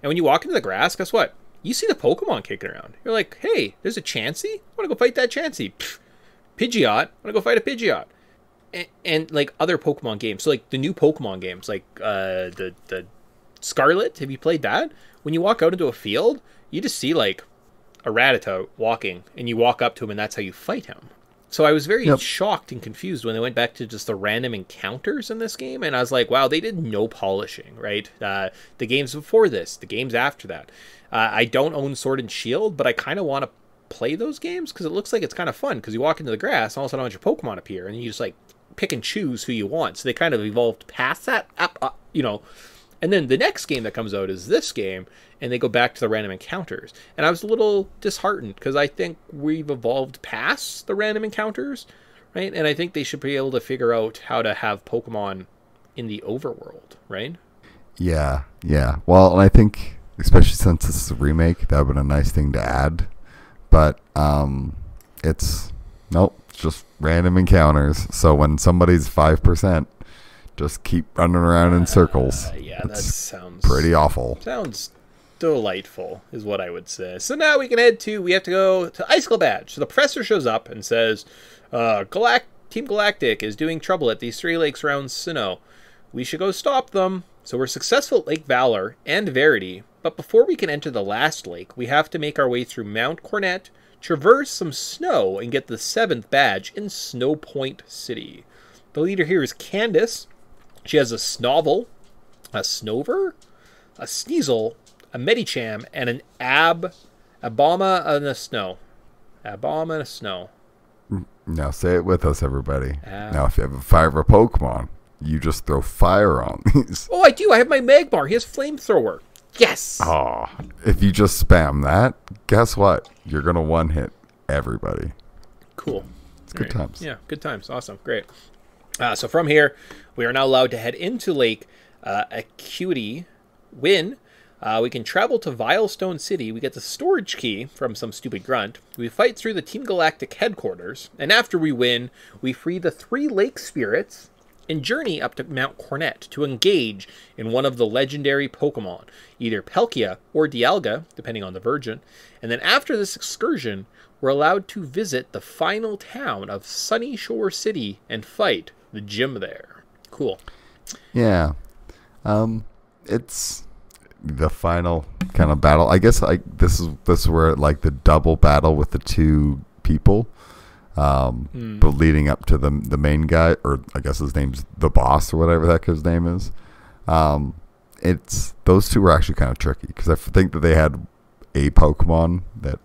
And when you walk into the grass, guess what? You see the Pokemon kicking around. You're like, hey, there's a Chansey? I want to go fight that Chansey. Pfft. Pidgeot? I want to go fight a Pidgeot. And like other Pokemon games, so like the new Pokemon games, like the Scarlet. Have you played that? When you walk out into a field, you just see like a Rattata walking, and you walk up to him, and that's how you fight him. So I was very shocked and confused when they went back to just the random encounters in this game, and I was like, wow, they did no polishing, right? The games before this, the games after that. I don't own Sword and Shield, but I kind of want to play those games because it looks like it's kind of fun because you walk into the grass, and all of a sudden a bunch of Pokemon appear, and you just like pick and choose who you want. So they kind of evolved past that, you know. And then the next game that comes out is this game, and they go back to the random encounters. And I was a little disheartened because I think we've evolved past the random encounters, right? And I think they should be able to figure out how to have Pokemon in the overworld, right? Yeah. Well, and I think, especially since this is a remake, that would have been a nice thing to add. But it's just random encounters. So when somebody's 5%, just keep running around in circles. Yeah, that It's sounds pretty awful. Sounds delightful, is what I would say. So now we have to go to Icicle Badge. So the professor shows up and says, Team Galactic is doing trouble at these 3 lakes around Sinnoh. We should go stop them. So we're successful at Lake Valor and Verity, but before we can enter the last lake, we have to make our way through Mount Cornet, traverse some snow, and get the 7th badge in Snow Point City. The leader here is Candace. She has a Snovel, a Snover, a Sneasel, a Medicham, and an Aboma and a Snow. Aboma and a Snow. Now say it with us, everybody. Now if you have a fire Pokemon, you just throw fire on these. Oh, I do. I have my Magmar. He has Flamethrower. Yes! Oh, if you just spam that, guess what? You're going to one-hit everybody. Cool. It's good times. Yeah, good times. Awesome. Great. So from here, we are now allowed to head into Lake Acuity. When we can travel to Vilestone City, we get the storage key from some stupid grunt. We fight through the Team Galactic headquarters, and after we win, we free the 3 lake spirits and journey up to Mount Cornet to engage in one of the legendary Pokemon, either Palkia or Dialga, depending on the version. And then after this excursion, we're allowed to visit the final town of Sunny Shore City and fight the gym there. Cool. Yeah. It's the final kind of battle. I guess this is where like the double battle with the 2 people. But leading up to the main guy, or I guess his name's the boss or whatever that his name is. It's those 2 were actually kind of tricky because I think that they had a Pokemon that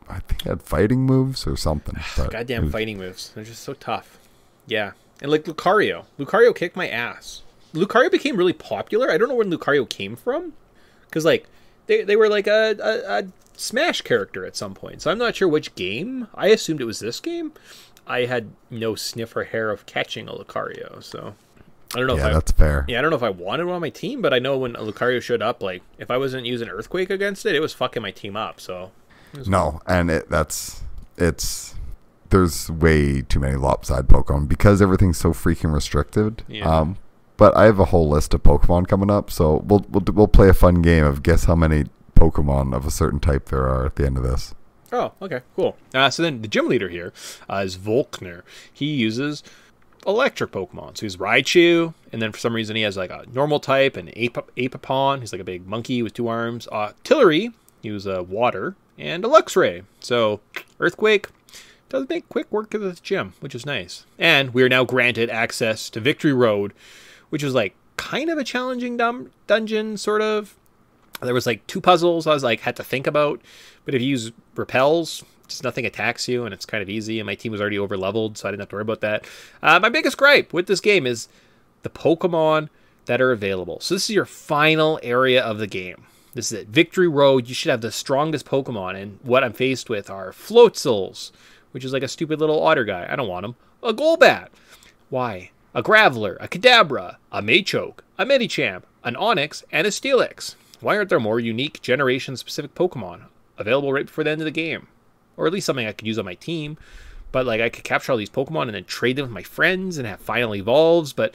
I think had fighting moves or something. Goddamn fighting moves. They're just so tough. Yeah. And like Lucario. Lucario kicked my ass. Lucario became really popular. I don't know where Lucario came from. Because like they were like a Smash character at some point. So I'm not sure which game. I assumed it was this game. I had no sniff or hair of catching a Lucario. So I don't know that's fair. Yeah, I don't know if I wanted one on my team, but I know when a Lucario showed up, like if I wasn't using Earthquake against it, it was fucking my team up. So no, and there's way too many lopsided Pokemon because everything's so freaking restricted. Yeah. But I have a whole list of Pokemon coming up, so we'll play a fun game of guess how many Pokemon of a certain type there are at the end of this. Oh, okay, cool. So then the gym leader here is Volkner. He uses electric Pokemon. So he's Raichu, and then for some reason he has like a normal type and Apipon. He's like a big monkey with 2 arms. Tillery, he was water, and a Luxray. So Earthquake, does make quick work of this gym, which is nice. And we are now granted access to Victory Road, which was like kind of a challenging dungeon, sort of. There was like 2 puzzles I was like, had to think about. But if you use repels, just nothing attacks you, and it's kind of easy. And my team was already over leveled, so I didn't have to worry about that. My biggest gripe with this game is the Pokemon that are available. So this is your final area of the game. This is it. Victory Road. You should have the strongest Pokemon. And what I'm faced with are Floatzels, which is like a stupid little otter guy. I don't want him. A Golbat. Why? A Graveler, a Kadabra, a Machoke, a Medicham, an Onix, and a Steelix. Why aren't there more unique generation-specific Pokemon available right before the end of the game? Or at least something I could use on my team. But like I could capture all these Pokemon and then trade them with my friends and have final evolves, but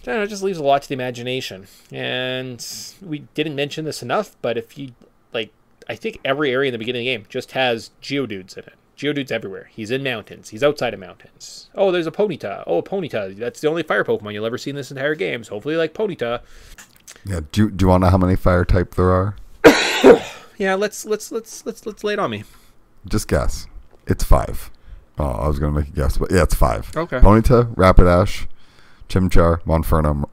I don't know, it just leaves a lot to the imagination. And we didn't mention this enough, but if you like, I think every area in the beginning of the game just has Geodudes in it. Geodude's everywhere. He's in mountains. He's outside of mountains. Oh, there's a Ponyta. Oh, a Ponyta. That's the only fire Pokemon you'll ever see in this entire game. So hopefully you like Ponyta. Yeah. Do you want to know how many fire type there are? Yeah, let's lay it on me. Just guess. It's 5. Oh, I was gonna make a guess, but yeah, it's 5. Okay. Ponyta, Rapidash, Chimchar, Monferno,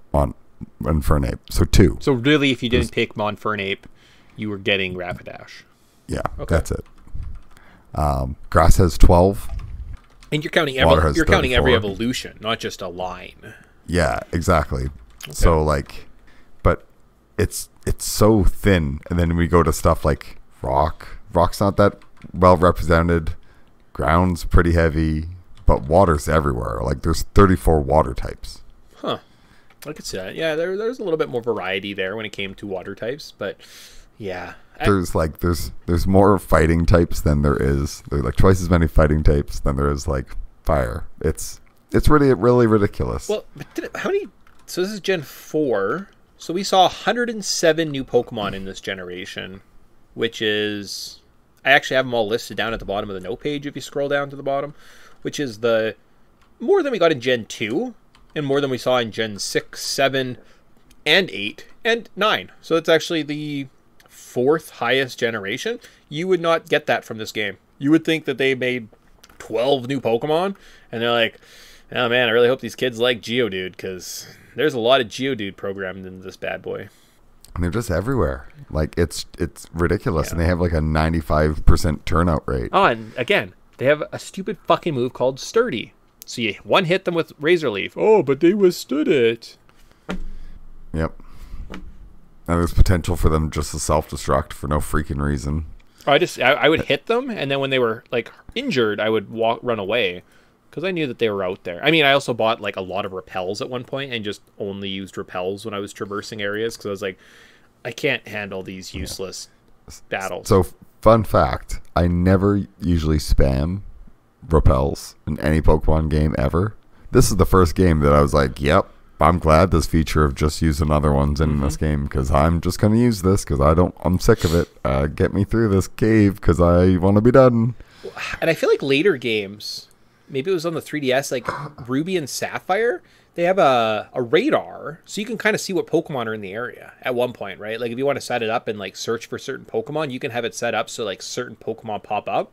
Monfernape. So 2. So really, if you didn't pick Monfernape, you were getting Rapidash. Yeah, okay. That's it. Grass has 12. And you're counting every evolution, not just a line. Yeah, exactly. Okay. So like, but it's so thin, and then we go to stuff like rock. Rock's not that well represented. Ground's pretty heavy, but water's everywhere. Like there's 34 water types. Huh. I could see that. Yeah, there's a little bit more variety there when it came to water types, but yeah. There's more fighting types than there's like twice as many fighting types than there is like fire. It's really ridiculous. Well, but how many? So this is Gen 4. So we saw 107 new Pokemon in this generation, which is, I actually have them all listed down at the bottom of the note page if you scroll down to the bottom, which is the more than we got in Gen 2 and more than we saw in Gen 6, 7, and 8, and 9. So it's actually the 4th highest generation. You would not get that from this game. You would think that they made 12 new Pokemon, and they're like, oh man, I really hope these kids like Geodude, because there's a lot of Geodude programmed into this bad boy. And they're just everywhere. Like, it's ridiculous, yeah. And they have like a 95% turnout rate. Oh, and again, they have a stupid fucking move called Sturdy. So you one-hit them with Razor Leaf. Oh, but they withstood it. Yep. And there's potential for them just to self-destruct for no freaking reason. I would hit them, and then when they were like injured, I would run away because I knew that they were out there. I mean, I also bought like a lot of repels at one point and just only used repels when I was traversing areas because I was like, I can't handle these useless battles. So, fun fact, I never usually spam repels in any Pokemon game ever. This is the first game that I was like, yep, I'm glad this feature of just using other ones in this game, because I'm just going to use this because I'm sick of it. Get me through this cave because I want to be done. And I feel like later games, maybe it was on the 3DS, like Ruby and Sapphire, they have a radar, so you can kind of see what Pokemon are in the area at one point, right? Like if you want to set it up and like search for certain Pokemon, you can have it set up so like certain Pokemon pop up.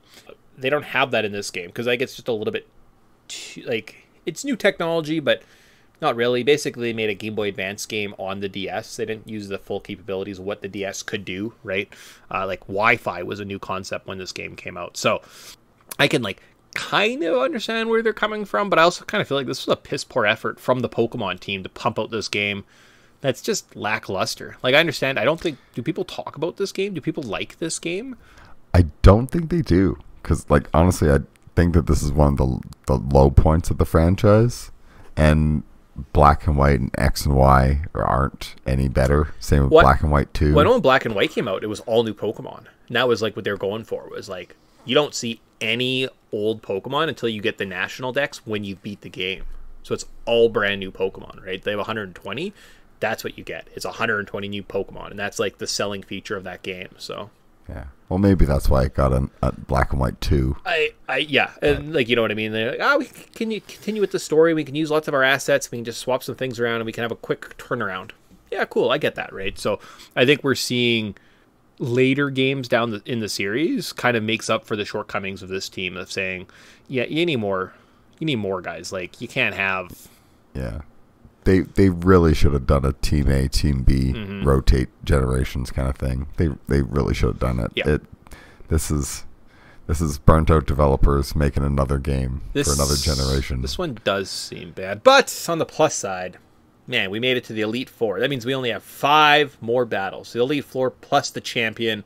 They don't have that in this game because like it's just a little bit too, like, it's new technology, but not really. Basically, they made a Game Boy Advance game on the DS. They didn't use the full capabilities of what the DS could do, right? Like Wi-Fi was a new concept when this game came out. So I can like kind of understand where they're coming from, but I also kind of feel like this was a piss poor effort from the Pokemon team to pump out this game that's just lackluster. Like, I understand. Do people talk about this game? Do people like this game? I don't think they do. Because, like, honestly, I think that this is one of the low points of the franchise. And Black and White and X and Y aren't any better. Same with Black and White 2. Well, I know when Black and White came out, it was all new Pokemon. And that was, like, what they were going for. Was, like, you don't see any old Pokemon until you get the National Dex when you beat the game. So it's all brand new Pokemon, right? They have 120. That's what you get. It's 120 new Pokemon. And that's, like, the selling feature of that game, so... Yeah. Well, maybe that's why it got a Black and White 2. Yeah. And, like, you know what I mean? They're like, we can continue with the story. We can use lots of our assets. We can just swap some things around, and we can have a quick turnaround. Yeah, cool. I get that, right? So I think we're seeing later games in the series kind of makes up for the shortcomings of this team of saying, yeah, you need more guys. Like, you can't have. Yeah. They really should have done a Team A, Team B, rotate generations kind of thing. They really should have done it. Yeah. This is burnt out developers making another game for another generation. This one does seem bad, but on the plus side, man, we made it to the Elite Four. That means we only have 5 more battles. The Elite Four plus the champion.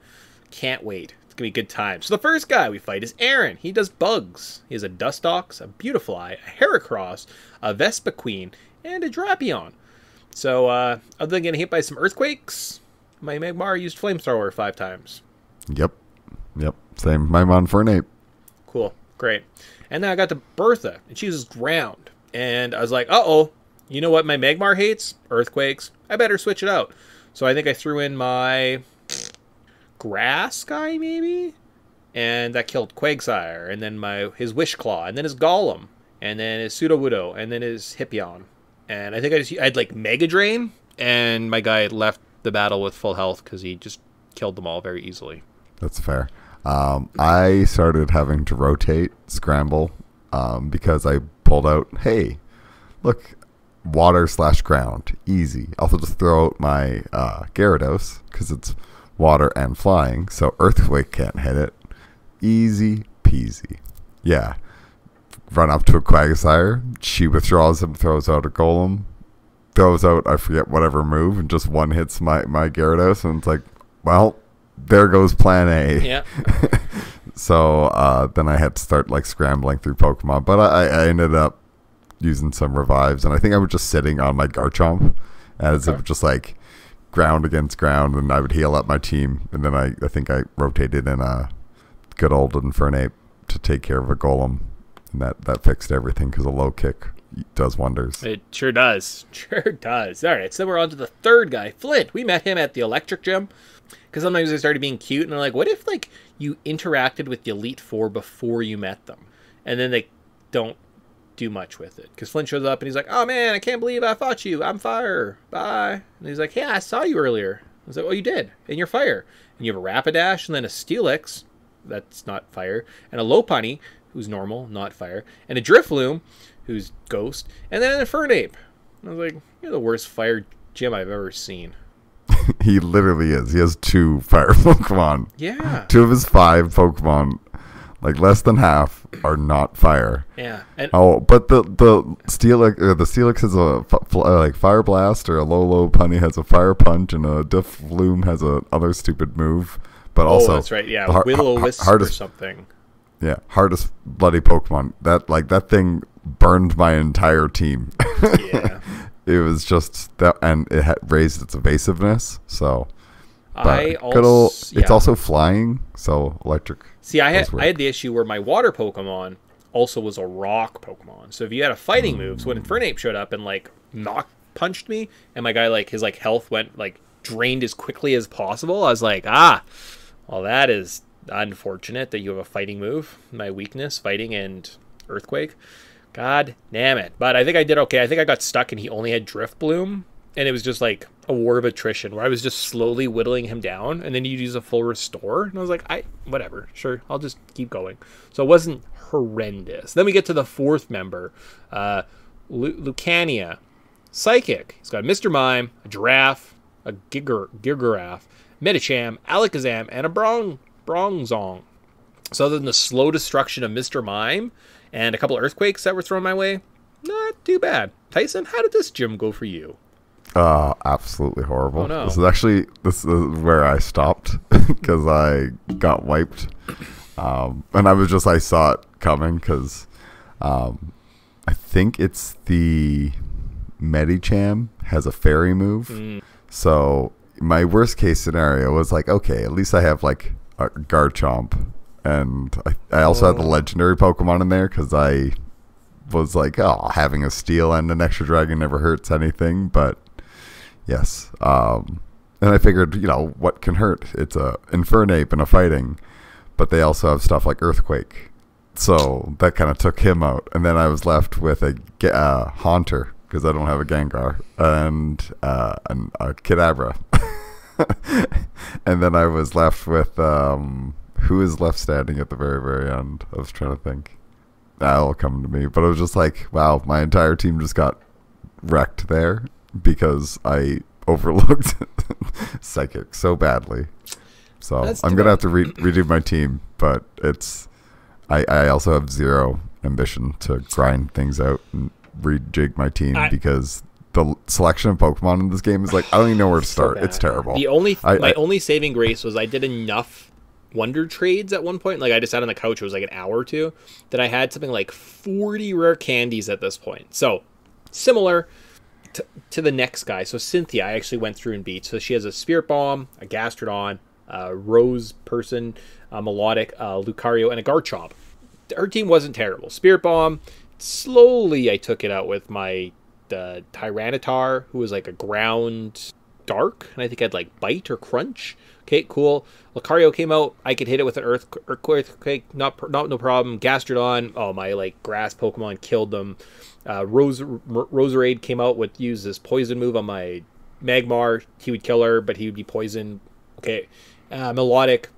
Can't wait. It's going to be a good time. So the first guy we fight is Aaron. He does bugs. He has a Dustox, a Beautifly, a Heracross, a Vespa Queen, and a Drapion. So other than getting hit by some earthquakes, my Magmar used Flamethrower 5 times. Yep. Same. My Monfernape. Cool. Great. And then I got to Bertha, and she uses Ground. And I was like, uh-oh. You know what my Magmar hates? Earthquakes. I better switch it out. So I think I threw in my Grass guy, maybe? And that killed Quagsire. And then his Wishclaw. And then his Golem. And then his Sudowoodo. And then his Hippion. And I think I had like Mega Drain. And my guy left the battle with full health because he just killed them all very easily. That's fair. I started having to rotate, scramble, because I pulled out, hey, look, water/ground, easy. Also just throw out my Gyarados, because it's water and flying, so Earthquake can't hit it. Easy peasy. Yeah. Run up to a Quagsire, she withdraws him, throws out a Golem, throws out, I forget whatever move, and just one hits my Gyarados, and it's like, well, there goes plan A. Yeah. So then I had to start like scrambling through Pokemon, but I ended up using some revives, and I think I was just sitting on my Garchomp as it just like ground against ground, and I would heal up my team, and then I think I rotated in a good old Infernape to take care of a Golem, and that fixed everything because a low kick does wonders. It sure does. Sure does. All right, so we're on to the third guy, Flint. We met him at the Electric Gym. Because sometimes they started being cute, and they're like, what if, like, you interacted with the Elite Four before you met them? And then they don't do much with it. Because Flint shows up, and he's like, oh, man, I can't believe I fought you. I'm fire. Bye. And he's like, yeah, I saw you earlier. I was like, oh, you did. And you're fire. And you have a Rapidash, and then a Steelix. That's not fire. And a Lopunny, who's normal, not fire. And a Drifloon, who's ghost. And then an Infernape. I was like, you're the worst fire gym I've ever seen. He literally is. He has 2 fire Pokemon. Yeah. 2 of his 5 Pokemon, like less than half, are not fire. Yeah. But the Steelix has a Fire Blast, or a Lolo Punny has a Fire Punch, and a Drifloon has a other stupid move. But also, that's right. Yeah, Will-O-Wisp or something. Yeah, hardest bloody Pokemon. That thing burned my entire team. Yeah. It was just that, and it had raised its evasiveness. So, it's also flying. So electric. See, I had the issue where my water Pokemon also was a rock Pokemon. So if you had a fighting move, so when Infernape showed up and like punched me, and my guy like his like health went like drained as quickly as possible, I was like, well, that is unfortunate that you have a fighting move. My weakness, fighting and Earthquake. God damn it. But I think I did okay. I think I got stuck and he only had Drift Bloom. And it was just like a war of attrition where I was just slowly whittling him down. And then you'd use a full restore. And I was like, whatever. Sure. I'll just keep going. So it wasn't horrendous. Then we get to the 4th member. Lucania. Psychic. He's got Mr. Mime, a Giraffe, a Gigaraph, Medicham, Alakazam, and a Bronzong. So other than the slow destruction of Mr. Mime and a couple of earthquakes that were thrown my way, not too bad. Tyson, how did this gym go for you? Absolutely horrible. Oh, no. This is where I stopped because I got wiped. And I saw it coming because I think it's the Medicham has a fairy move. So my worst case scenario was like, okay, at least I have like a Garchomp. And I also had the legendary Pokemon in there because I was like, having a Steel and an Extra Dragon never hurts anything. But yes. And I figured, what can hurt? It's a Infernape and a fighting. But they also have stuff like Earthquake. So that kind of took him out. And then I was left with a Haunter because I don't have a Gengar. And a Kadabra. And then I was left with who is left standing at the very, very end. I was trying to think. That'll come to me. But it was just like, wow, my entire team just got wrecked there because I overlooked Psychic so badly. So I'm going to have to redo my team. But I also have zero ambition to grind things out and rejig my team because the selection of Pokemon in this game is like, I don't even know where to start. It's terrible. My only saving grace was I did enough wonder trades at one point. Like I just sat on the couch, it was like an hour or two, that I had something like 40 rare candies at this point. So similar to the next guy. So Cynthia, I actually went through and beat. So she has a Spirit Bomb, a Gastrodon, a Rose Person, a Melodic, a Lucario, and a Garchomp. Her team wasn't terrible. Spirit Bomb, slowly I took it out with my Tyranitar, who was like a ground dark, and I think I had like Bite or Crunch. Okay, cool. Lucario came out. I could hit it with an Earthquake, no problem. Gastrodon, oh, my like grass Pokemon killed them. Roserade came out with use this poison move on my Magmar. He would kill her, but he would be poisoned. Okay, Melodic,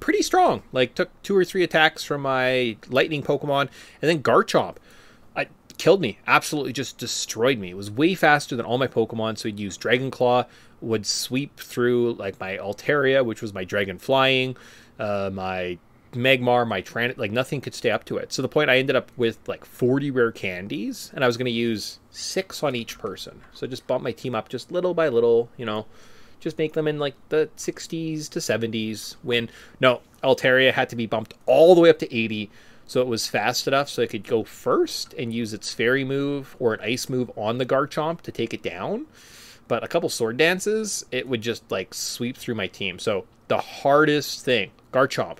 pretty strong. Like took 2 or 3 attacks from my lightning Pokemon, and then Garchomp killed me, absolutely just destroyed me. It was way faster than all my Pokemon, so he'd use Dragon Claw, would sweep through like my Altaria, which was my Dragon Flying, my Magmar, my Tranit, like nothing could stay up to it. So the point I ended up with like 40 rare candies, and I was going to use 6 on each person. So just bump my team up just little by little, you know, just make them in like the 60s to 70s. No, Altaria had to be bumped all the way up to 80. So it was fast enough so I could go first and use its fairy move or an ice move on the Garchomp to take it down. But a couple sword dances, it would just like sweep through my team. So the hardest thing, Garchomp,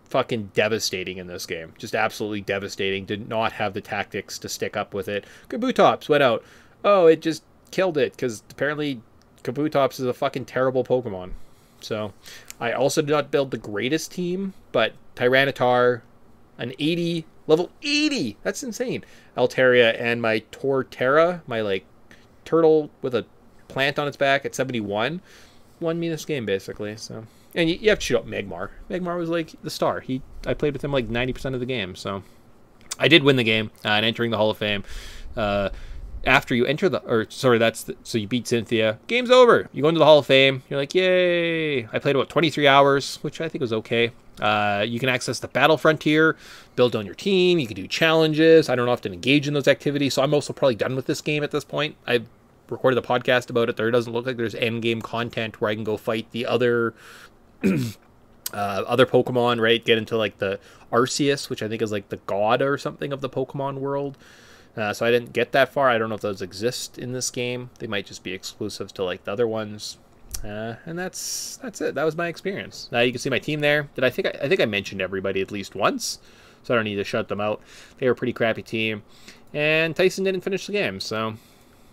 fucking devastating in this game. Just absolutely devastating. Did not have the tactics to stick up with it. Kabutops went out. Oh, it just killed it because apparently Kabutops is a fucking terrible Pokemon. So I also did not build the greatest team, but Tyranitar, an 80, level 80, that's insane. Altaria and my Torterra, my like turtle with a plant on its back at 71, won me this game basically. So, and you have to shoot up Magmar. Magmar was like the star. I played with him like 90% of the game. So I did win the game and entering the Hall of Fame. After you enter so you beat Cynthia. Game's over. You go into the Hall of Fame. You're like, yay! I played about 23 hours, which I think was okay. You can access the Battle Frontier, build on your team. You can do challenges. I don't often engage in those activities, so I'm also probably done with this game at this point. I've recorded a podcast about it. There doesn't look like there's end game content where I can go fight the other other Pokemon, right? Get into like the Arceus, which I think is like the god or something of the Pokemon world. So I didn't get that far. I don't know if those exist in this game. They might just be exclusives to like the other ones. And that's it. That was my experience. Now you can see my team there. I think I mentioned everybody at least once, so I don't need to shut them out. They were a pretty crappy team, and Tyson didn't finish the game, so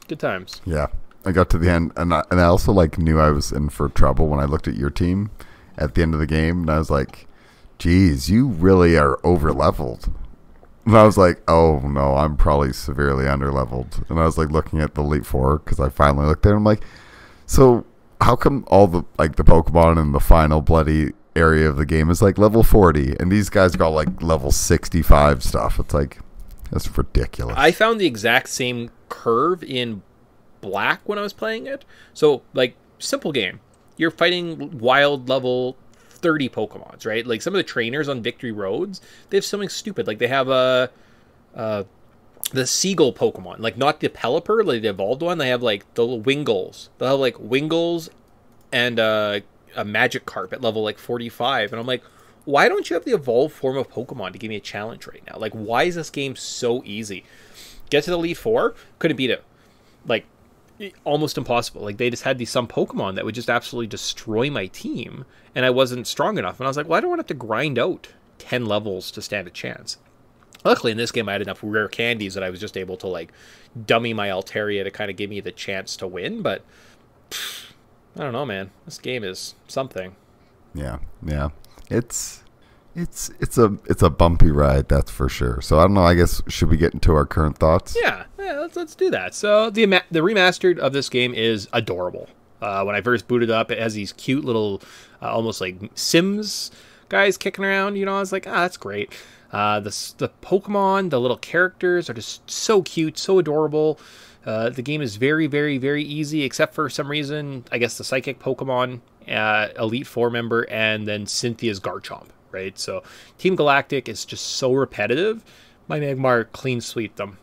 good times. Yeah, I got to the end, and I also like knew I was in for trouble when I looked at your team at the end of the game, and I was like, "Geez, you really are over leveled." And I was like, "Oh no, I'm probably severely under leveled." And I was like looking at the Elite Four because I finally looked there, and I'm like, "So how come all the like the Pokemon in the final bloody area of the game is like level 40, and these guys got like level 65 stuff?" It's like, that's ridiculous. I found the exact same curve in Black when I was playing it. So like, simple game. You're fighting wild level 30 Pokemons, right? Like some of the trainers on Victory Roads, they have something stupid. Like they have the Seagull Pokemon, like not the Pelipper, like the evolved one. They have like the Wingulls. They'll have like Wingulls and a Magikarp at level like 45. And I'm like, why don't you have the evolved form of Pokemon to give me a challenge right now? Like, why is this game so easy? Get to the Elite Four, couldn't beat it. Like, almost impossible. Like, they just had some Pokemon that would just absolutely destroy my team, and I wasn't strong enough. And I was like, well, I don't want to have to grind out 10 levels to stand a chance. Luckily, in this game, I had enough rare candies that I was just able to, like, dummy my Altaria to kind of give me the chance to win. But, I don't know, man. This game is something. Yeah. It's a bumpy ride, that's for sure. So, I don't know, I guess, should we get into our current thoughts? Yeah, let's do that. So, the remastered of this game is adorable. When I first booted up, it has these cute little, almost like Sims guys kicking around. I was like, that's great. The Pokemon, the little characters are just so cute, so adorable. The game is very, very, very easy, except for some reason, I guess the Psychic Pokemon, Elite Four member, and then Cynthia's Garchomp, right? So Team Galactic is just so repetitive. My Magmar clean sweep them.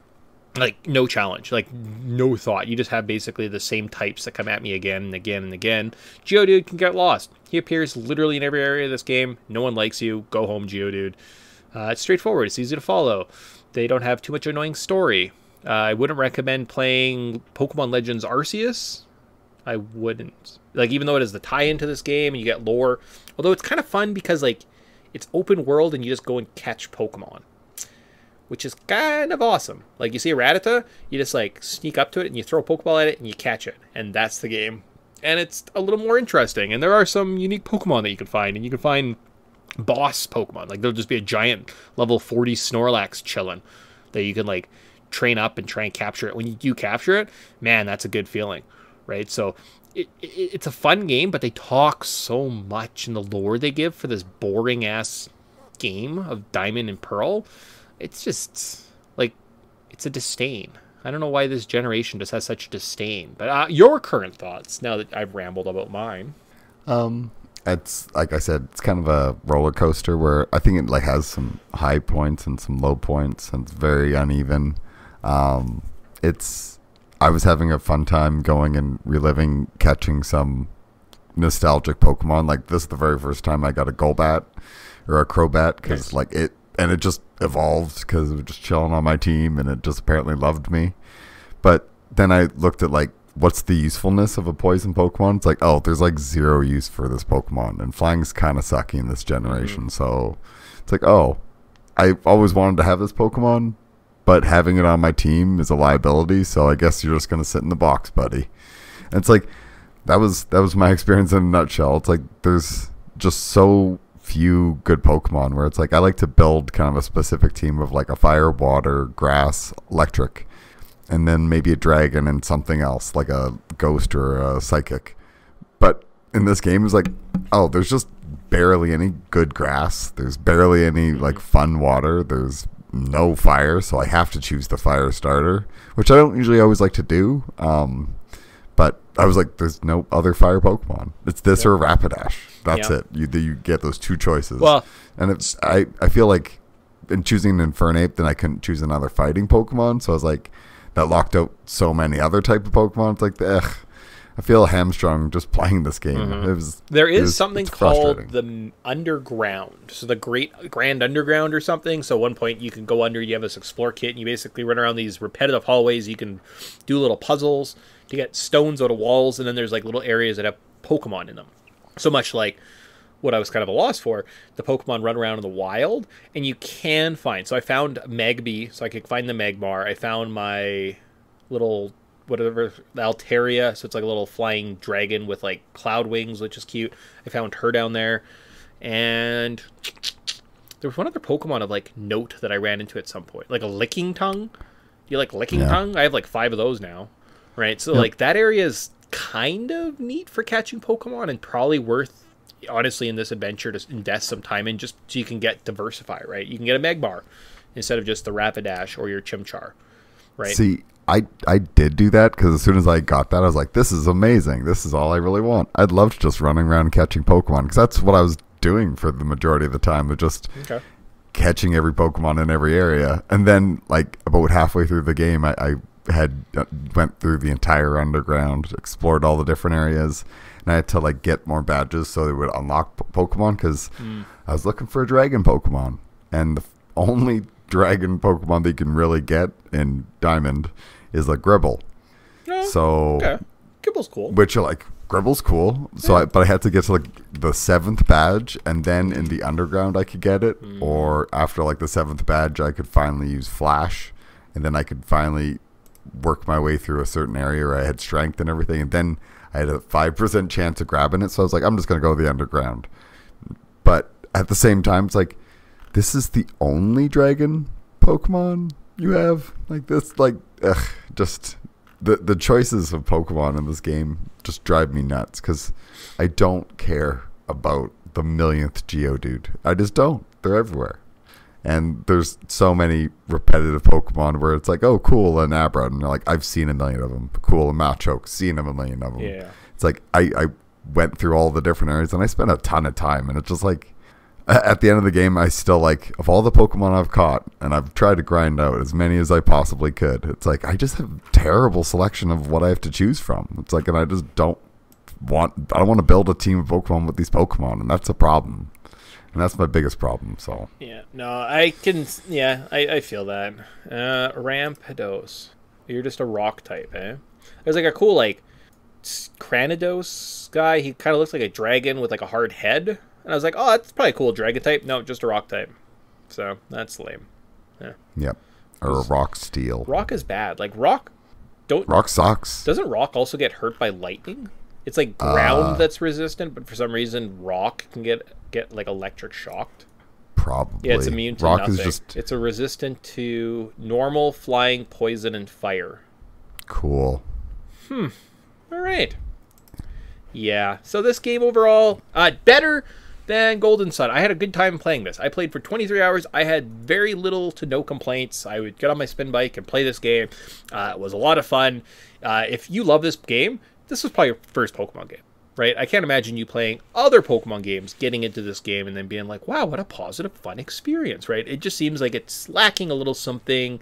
Like, no challenge, like, no thought. You just have basically the same types that come at me again and again and again. Geodude can get lost. He appears literally in every area of this game. No one likes you. Go home, Geodude. It's straightforward. It's easy to follow. They don't have too much annoying story. I wouldn't recommend playing Pokemon Legends Arceus. I wouldn't. Like, even though it is the tie-in to this game and you get lore. Although it's kind of fun because, like, it's open world and you just go and catch Pokemon, which is kind of awesome. Like, you see a Rattata, you just, like, sneak up to it and you throw a Pokeball at it and you catch it. And that's the game. And it's a little more interesting. And there are some unique Pokemon that you can find. And you can find boss Pokemon. Like, there'll just be a giant level 40 Snorlax chilling that you can, like, train up and try and capture it. When you do capture it, man, that's a good feeling, right? So it's a fun game, but they talk so much in the lore they give for this boring-ass game of Diamond and Pearl. It's just, like, it's a disdain. I don't know why this generation just has such disdain. But your current thoughts, now that I've rambled about mine. It's, like I said, it's kind of a roller coaster where I think it, like, has some high points and some low points, and it's very uneven. I was having a fun time going and reliving catching some nostalgic Pokemon. Like, this is the very first time I got a Golbat or a Crobat, because, like, it just evolved because it was just chilling on my team, and it just apparently loved me. But then I looked at, like, what's the usefulness of a poison Pokemon? It's like, oh, there's, like, zero use for this Pokemon, and flying's kind of sucky in this generation. So it's like, oh, I always wanted to have this Pokemon, but having it on my team is a liability, so I guess you're just going to sit in the box, buddy. And it's like, that was my experience in a nutshell. It's like, there's just so few good Pokemon where it's like, I like to build kind of a specific team of, like, a fire, water, grass, electric, and then maybe a dragon and something else, like a ghost or a psychic. But in this game, it's like, oh, there's just barely any good grass. There's barely any, like, fun water. There's no fire, so I have to choose the fire starter, which I don't usually always like to do. But I was like, there's no other fire Pokemon. It's this or Rapidash. That's it. You get those two choices. Well, and I feel like in choosing an Infernape, then I couldn't choose another fighting Pokemon. So I was like, that locked out so many other type of Pokemon. It's like, I feel hamstrung just playing this game. There is something called the Underground. So the Grand Underground or something. So at one point you can go under, you have this Explore kit, and you basically run around these repetitive hallways. You can do little puzzles to get stones out of walls, and then there's, like, little areas that have Pokemon in them. So much like what I was kind of a loss for, the Pokemon run around in the wild, and you can find. So I found Magby, so I could find the Magmar. I found my little, whatever, the Altaria, so it's like a little flying dragon with, like, cloud wings, which is cute. I found her down there. And there was one other Pokemon of, like, note that I ran into at some point. Like a Licking Tongue. Do you like Licking Tongue? I have, like, 5 of those now. Right? So, like, that area is kind of neat for catching Pokemon, and probably worth, honestly, in this adventure to invest some time in, just so you can get diversify, right? You can get a Magmar instead of just the Rapidash or your Chimchar, right? See, I did do that, because as soon as I got that, I was like, this is amazing. This is all I really want. I'd love just running around catching Pokemon, because that's what I was doing for the majority of the time, of just catching every Pokemon in every area. And then, like, about halfway through the game, I had went through the entire underground, explored all the different areas, and I had to, like, get more badges so they would unlock Pokemon, because I was looking for a dragon Pokemon, and the only dragon Pokemon that you can really get in Diamond is, like, Gribble. Gribble's cool. Which are, like, Gribble's cool. So, but I had to get to, like, the 7th badge, and then in the underground I could get it, or after, like, the 7th badge I could finally use Flash, and then I could finally work my way through a certain area where I had strength and everything, and then I had a 5% chance of grabbing it, so I was like, I'm just going to go to the underground. But at the same time, it's like, this is the only dragon Pokemon you have? Like, this, like, the choices of Pokemon in this game just drive me nuts because I don't care about the millionth Geodude. I just don't. They're everywhere. And there's so many repetitive Pokemon where it's like, oh, cool, an Abra. And you're like, I've seen a million of them. Cool, a Machoke. Seen a million of them. Yeah. It's like, I went through all the different areas and I spent a ton of time. And it's just like, at the end of the game, I still like, of all the Pokemon I've caught, and I've tried to grind out as many as I possibly could, it's like, I just have terrible selection of what I have to choose from. It's like, and I just don't want to build a team of Pokemon with these Pokemon. And that's a problem. And that's my biggest problem, so. Yeah, no, I feel that. Rampardos. You're just a rock type, eh? There's like a cool, like, Cranidos guy. He kind of looks like a dragon with, like, a hard head. And I was like, oh, that's probably a cool dragon type. No, just a rock type. So, that's lame. Yeah. Yep. Or a rock steel. Rock is bad. Like, Rock sucks. Doesn't rock also get hurt by lightning? It's like ground that's resistant, but for some reason rock can get like electric shocked. Probably. Yeah, it's immune to rock nothing. Is just... It's a resistant to normal, flying, poison, and fire. Cool. All right. Yeah. So this game overall, better than Golden Sun. I had a good time playing this. I played for 23 hours. I had very little to no complaints. I would get on my spin bike and play this game. It was a lot of fun. If you love this game, this was probably your first Pokemon game, right? I can't imagine you playing other Pokemon games, getting into this game, and then being like, wow, what a positive, fun experience, right? It just seems like it's lacking a little something.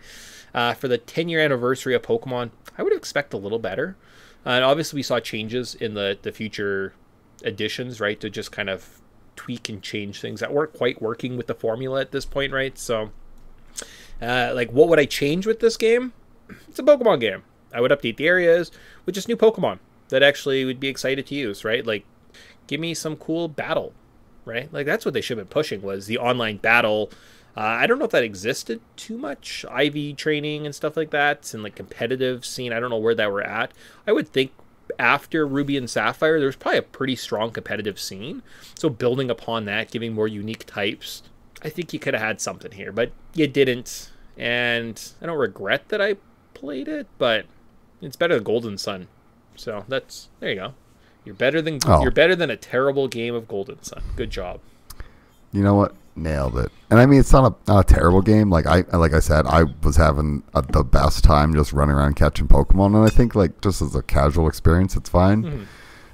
For the 10-year anniversary of Pokemon, I would expect a little better. And obviously we saw changes in the future editions, right, to just kind of tweak and change things that weren't quite working with the formula at this point, right? So, like, what would I change with this game? It's a Pokemon game. I would update the areas with just new Pokemon that actually would be excited to use, right? Like, give me some cool battle, right? Like, that's what they should have been pushing, was the online battle. I don't know if that existed too much, IV training and stuff like that, and like competitive scene. I don't know where that we're at. I would think after Ruby and Sapphire, there's probably a pretty strong competitive scene. So building upon that, giving more unique types, I think you could have had something here, but you didn't. And I don't regret that I played it, but it's better than Golden Sun. So there you go. You're better than a terrible game of Golden Sun. Good job. You know what? Nailed it. And I mean, it's not a terrible game. Like I said, I was having the best time just running around catching Pokemon, and I think like just as a casual experience, it's fine. Mm-hmm.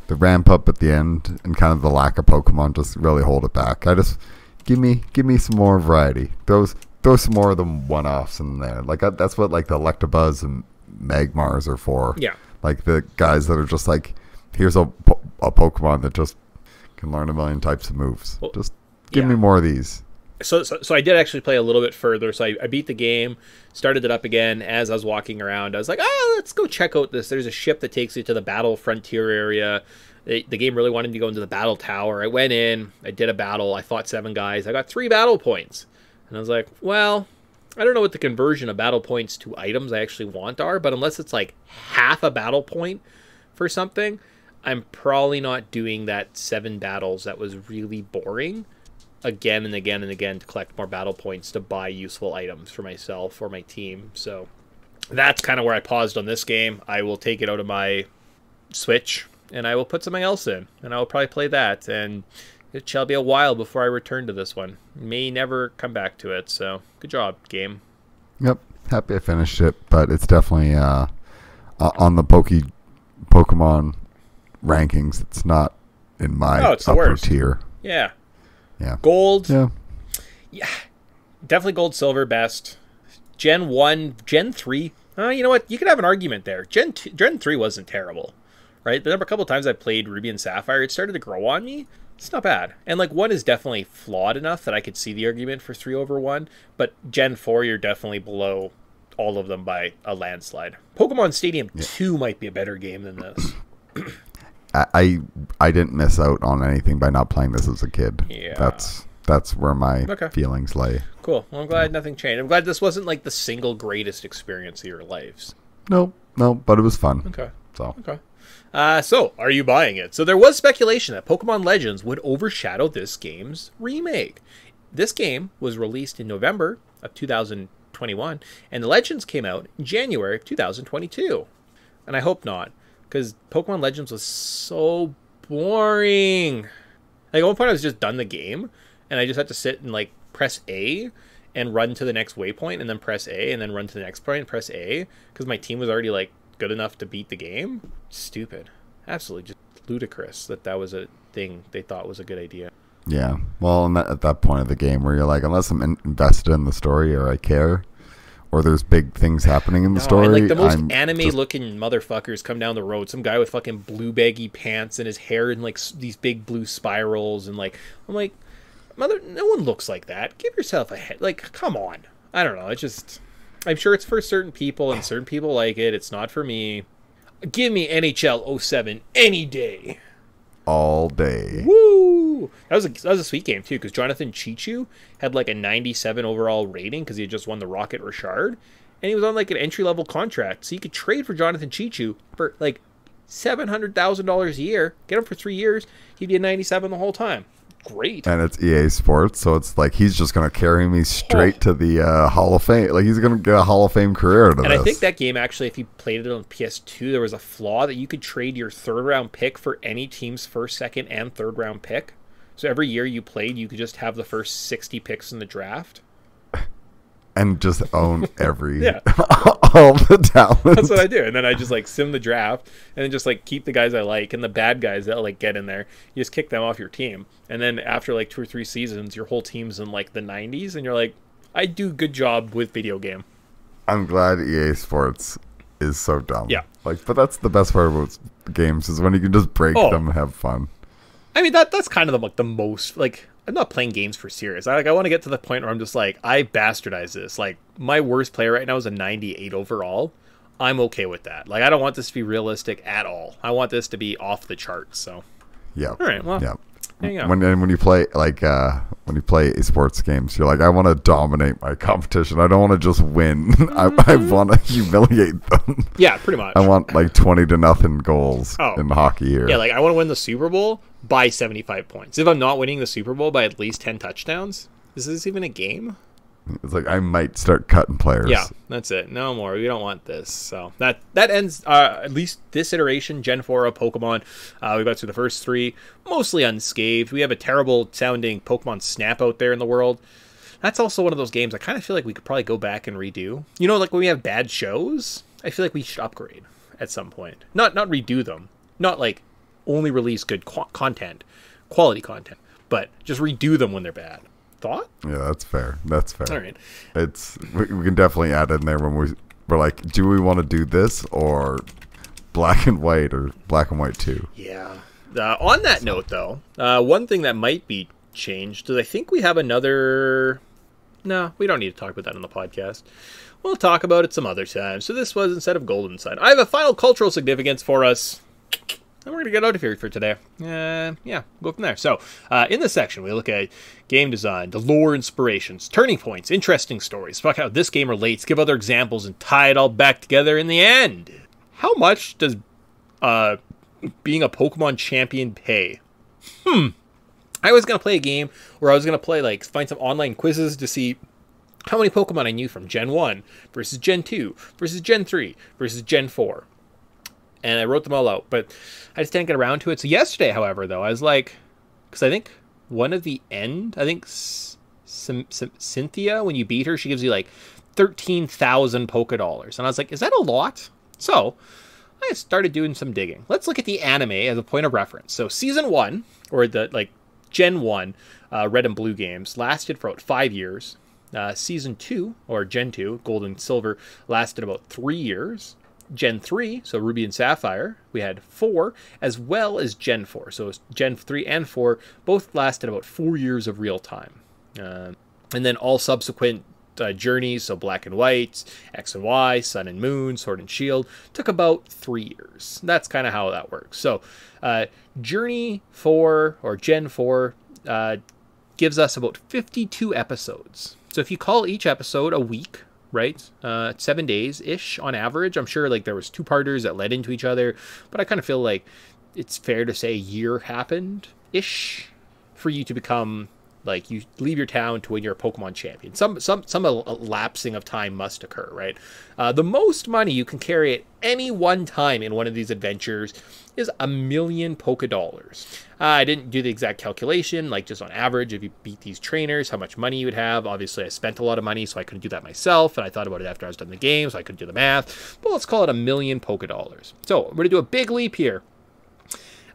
The ramp up at the end and kind of the lack of Pokemon just really hold it back. I just give me some more variety. Throw some more of them one-offs in there. Like that's what like the Electabuzz and Magmars are for. Yeah. Like the guys that are just like, here's a Pokemon that just can learn a million types of moves. Well, just give me more of these. So I did actually play a little bit further. So I beat the game, started it up again. As I was walking around, I was like, let's go check out this. There's a ship that takes you to the Battle Frontier area. The game really wanted me to go into the Battle Tower. I went in, I did a battle. I fought 7 guys. I got 3 battle points. And I was like, well, I don't know what the conversion of battle points to items I actually want are, but unless it's like half a battle point for something, I'm probably not doing that 7 battles that was really boring again and again and again to collect more battle points to buy useful items for myself or my team. So that's kind of where I paused on this game. I will take it out of my Switch and I will put something else in, and I will probably play that, and it shall be a while before I return to this one. May never come back to it, so good job, game. Yep, happy I finished it, but it's definitely on the Pokemon rankings. It's not in my upper tier. Yeah. Yeah. Gold. Yeah. Yeah. Definitely gold, silver, best. Gen 1, Gen 3. You know what? You could have an argument there. Gen 3 wasn't terrible, right? The couple of times I played Ruby and Sapphire, it started to grow on me. It's not bad. And like 1 is definitely flawed enough that I could see the argument for 3 over 1. But Gen 4, you're definitely below all of them by a landslide. Pokemon Stadium 2 might be a better game than this. I didn't miss out on anything by not playing this as a kid. Yeah. That's where my feelings lay. Cool. Well, I'm glad nothing changed. I'm glad this wasn't like the single greatest experience of your lives. No, but it was fun. Okay. Okay. So, are you buying it? So there was speculation that Pokemon Legends would overshadow this game's remake. This game was released in November of 2021, and Legends came out in January of 2022. and I hope not, because Pokemon Legends was so boring. Like, at one point I was just done the game, and I just had to sit and, like, press A and run to the next waypoint, and then press A, and then run to the next point and press A, because my team was already, like, good enough to beat the game. Stupid. Absolutely just ludicrous that was a thing they thought was a good idea. Yeah. Well, and at that point of the game where you're like, unless I'm invested in the story or I care, or there's big things happening in the story. And like the most anime-looking motherfuckers come down the road. Some guy with fucking blue baggy pants and his hair in like these big blue spirals, and like I'm like, mother, no one looks like that. Give yourself a head. Like, come on. I don't know. It's just, I'm sure it's for certain people, and certain people like it. It's not for me. Give me NHL 07 any day. All day. Woo! That was a sweet game too, because Jonathan Chichu had like a 97 overall rating because he had just won the Rocket Richard, and he was on like an entry level contract, so you could trade for Jonathan Chichu for like $700,000 a year, get him for 3 years, he'd be a 97 the whole time. Great. And it's EA Sports, so it's like he's just going to carry me straight to the Hall of Fame. Like, he's going to get a Hall of Fame career out of this. And I think that game, actually, if you played it on PS2, there was a flaw that you could trade your third-round pick for any team's first, second, and third-round pick. So every year you played, you could just have the first 60 picks in the draft. And just own every yeah. all the talent. That's what I do. And then I just like sim the draft and then just like keep the guys I like, and the bad guys that like get in there, you just kick them off your team. And then after like 2 or 3 seasons, your whole team's in like the 90s, and you're like, I do good job with video game. I'm glad EA Sports is so dumb. Yeah. Like, but that's the best part about games, is when you can just break them and have fun. I mean, that's kind of the most, like, I'm not playing games for serious. I want to get to the point where I'm just like, I bastardize this. Like, my worst player right now is a 98 overall. I'm okay with that. Like, I don't want this to be realistic at all. I want this to be off the charts. So, yeah. All right. Well, there you go. When you play when you play sports games, you're like, I want to dominate my competition. I don't want to just win. I want to humiliate them. Yeah, pretty much. I want like 20-0 goals in hockey here. Yeah, like I want to win the Super Bowl by 75 points. If I'm not winning the Super Bowl by at least 10 touchdowns, is this even a game? It's like, I might start cutting players. Yeah, that's it. No more. We don't want this. So that ends at least this iteration, Gen 4 of Pokemon. We got through the first 3, mostly unscathed. We have a terrible sounding Pokemon Snap out there in the world. That's also one of those games I kind of feel like we could probably go back and redo. You know, like when we have bad shows, I feel like we should upgrade at some point. Not redo them. Not like only release good content, quality content, but just redo them when they're bad. Thought? Yeah, that's fair. That's fair. All right. We can definitely add in there when we're like, do we want to do this or black and white or black and white 2? Yeah. On that note, though, one thing that might be changed is I think we have another... No, we don't need to talk about that on the podcast. We'll talk about it some other time. So this was instead of Golden Sun. I have a final cultural significance for us. And we're going to get out of here for today. Yeah, go from there. So, in this section, we look at game design, the lore inspirations, turning points, interesting stories, talk how this game relates, give other examples, and tie it all back together in the end. How much does being a Pokemon champion pay? I was going to play a game where I was going to play, like, find some online quizzes to see how many Pokemon I knew from Gen 1 versus Gen 2 versus Gen 3 versus Gen 4. And I wrote them all out, but I just didn't get around to it. So yesterday, however, though, I was like, because I think one of the end, I think Cynthia, when you beat her, she gives you like 13,000 Poké Dollars. And I was like, is that a lot? So I started doing some digging. Let's look at the anime as a point of reference. So Season 1, or the like Gen 1 Red and Blue games, lasted for about 5 years. Season 2, or Gen 2, Gold and Silver, lasted about 3 years. Gen 3, so Ruby and Sapphire, we had 4, as well as Gen 4. So Gen 3 and 4 both lasted about 4 years of real time. And then all subsequent journeys, so Black and White, X and Y, Sun and Moon, Sword and Shield, took about 3 years. That's kind of how that works. So Journey 4, or Gen 4, gives us about 52 episodes. So if you call each episode a week, right? 7 days-ish on average. I'm sure like there was 2-parters that led into each other, but I kind of feel like it's fair to say a year happened-ish for you to become Like, you leave your town to when you're a Pokemon champion. Some lapsing of time must occur, right? The most money you can carry at any one time in one of these adventures is 1,000,000 Poké Dollars. I didn't do the exact calculation, like just on average, if you beat these trainers, how much money you would have. Obviously, I spent a lot of money, so I couldn't do that myself, and I thought about it after I was done the game, so I couldn't do the math. But let's call it 1,000,000 Poké Dollars. So we're going to do a big leap here.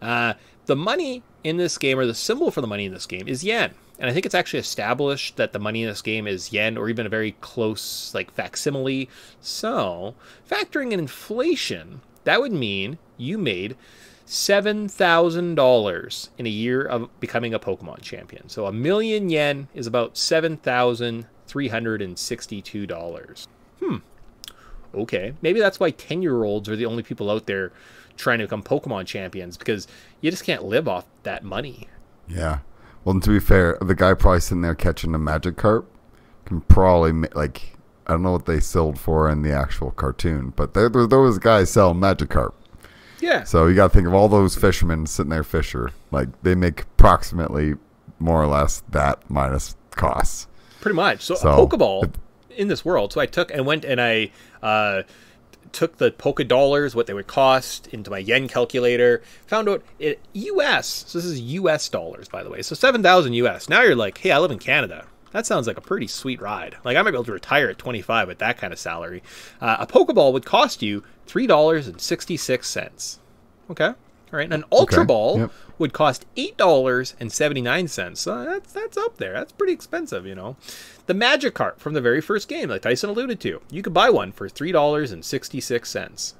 The money in this game, or the symbol for the money in this game, is yen. And I think it's actually established that the money in this game is yen, or even a very close, like, facsimile. So, factoring in inflation, that would mean you made $7,000 in a year of becoming a Pokemon champion. So 1,000,000 yen is about $7,362. Okay. Maybe that's why 10-year-olds are the only people out there trying to become Pokemon champions, because you just can't live off that money. Yeah. Well, and to be fair, the guy probably sitting there catching a Magikarp can probably, like, I don't know what they sold for in the actual cartoon, but there was guys selling Magikarp. Yeah. So you got to think of all those fishermen sitting there like, they make approximately more or less that minus costs. Pretty much. So a Pokeball in this world. So I took and went and I took the Poké Dollars, what they would cost, into my yen calculator, found out it US. So this is US dollars, by the way. So 7,000 US. Now you're like, hey, I live in Canada. That sounds like a pretty sweet ride. Like, I might be able to retire at 25 with that kind of salary. A Pokeball would cost you $3.66. Okay. All right. And an Ultra Ball would cost $8.79. So that's up there. That's pretty expensive, you know. The Magikarp from the very first game, like Tyson alluded to, you could buy one for $3.66.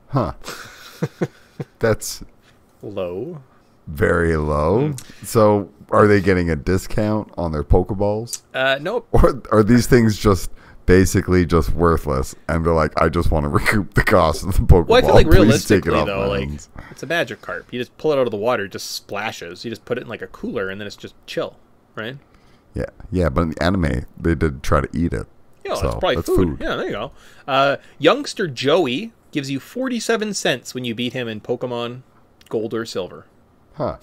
Huh. That's low. Very low. So are they getting a discount on their Pokeballs? Nope. Or are these things just basically just worthless, and they're like, I just want to recoup the cost of the Pokeball? Well, I feel like Please realistically, take it though, like, it's a Magikarp. You just pull it out of the water, it just splashes. You just put it in like a cooler, and then it's just chill, right? Yeah, but in the anime, they did try to eat it. Yeah, so that's probably food. Yeah, there you go. Youngster Joey gives you 47 cents when you beat him in Pokemon Gold or Silver. Huh.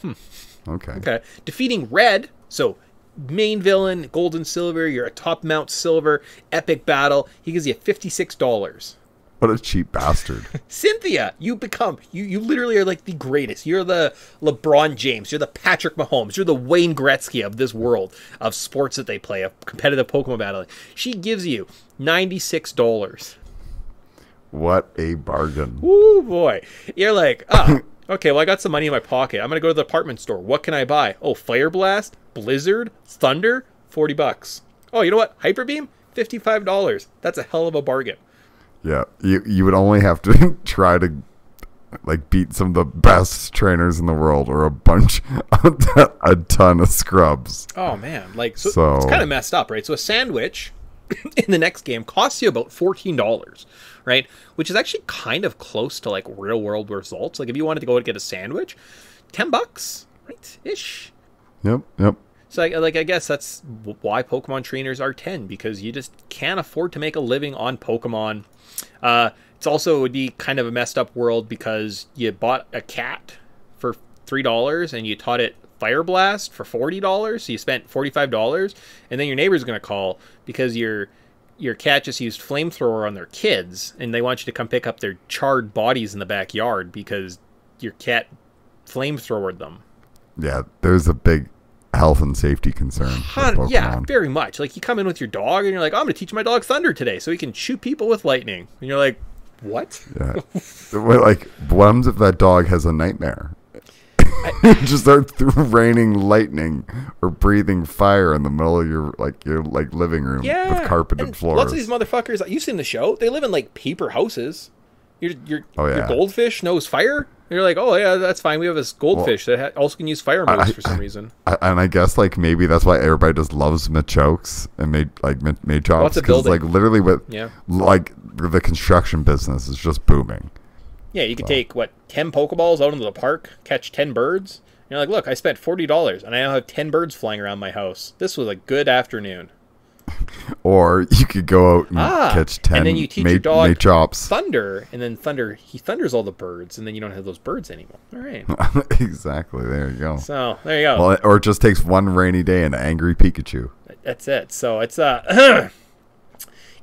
Okay. Defeating Red, so main villain, Gold and Silver, you're a top Mount Silver, epic battle. He gives you $56. What a cheap bastard. Cynthia, you literally are like the greatest. You're the LeBron James. You're the Patrick Mahomes. You're the Wayne Gretzky of this world of sports that they play, of competitive Pokemon battling. She gives you $96. What a bargain. Woo, boy. You're like, okay, well, I got some money in my pocket. I'm going to go to the department store. What can I buy? Oh, Fire Blast, Blizzard, Thunder, $40. Oh, you know what? Hyper Beam, $55. That's a hell of a bargain. Yeah, you would only have to try to, like, beat some of the best trainers in the world, or a ton of scrubs. Oh, man. Like, so it's kind of messed up, right? So a sandwich in the next game costs you about $14, right? Which is actually kind of close to, like, real-world results. Like, if you wanted to go and get a sandwich, $10, right? Ish. Yep. So, like, I guess that's why Pokemon trainers are 10, because you just can't afford to make a living on Pokemon. It's also, it would be kind of a messed up world because you bought a cat for $3 and you taught it Fire Blast for $40, so you spent $45, and then your neighbor's going to call because your cat just used flamethrower on their kids, and they want you to come pick up their charred bodies in the backyard because your cat flamethrowered them. Yeah, there's a big health and safety concern. Yeah, very much. Like, you come in with your dog and you're like, I'm going to teach my dog Thunder today so he can shoot people with lightning. And you're like, what? Yeah. Like, what happens if that dog has a nightmare? Just start raining lightning or breathing fire in the middle of your living room with carpeted floors. Lots of these motherfuckers, you've seen the show, they live in like paper houses. Your goldfish knows fire. And you're like, oh yeah, that's fine. We have this goldfish that also can use fire moves for some reason. And I guess like maybe that's why everybody just loves Machokes and Machops, because like literally like the construction business is just booming. Yeah, you could take 10 Pokeballs out into the park, catch 10 birds. And you're like, look, I spent $40 and I now have 10 birds flying around my house. This was a good afternoon. Or you could go out and catch 10 and then you teach your dog Machops. thunder, and then he thunders all the birds, and then you don't have those birds anymore. All right. Exactly. There you go. So, there you go. Well, or it just takes one rainy day and an angry Pikachu. That's it. So, it's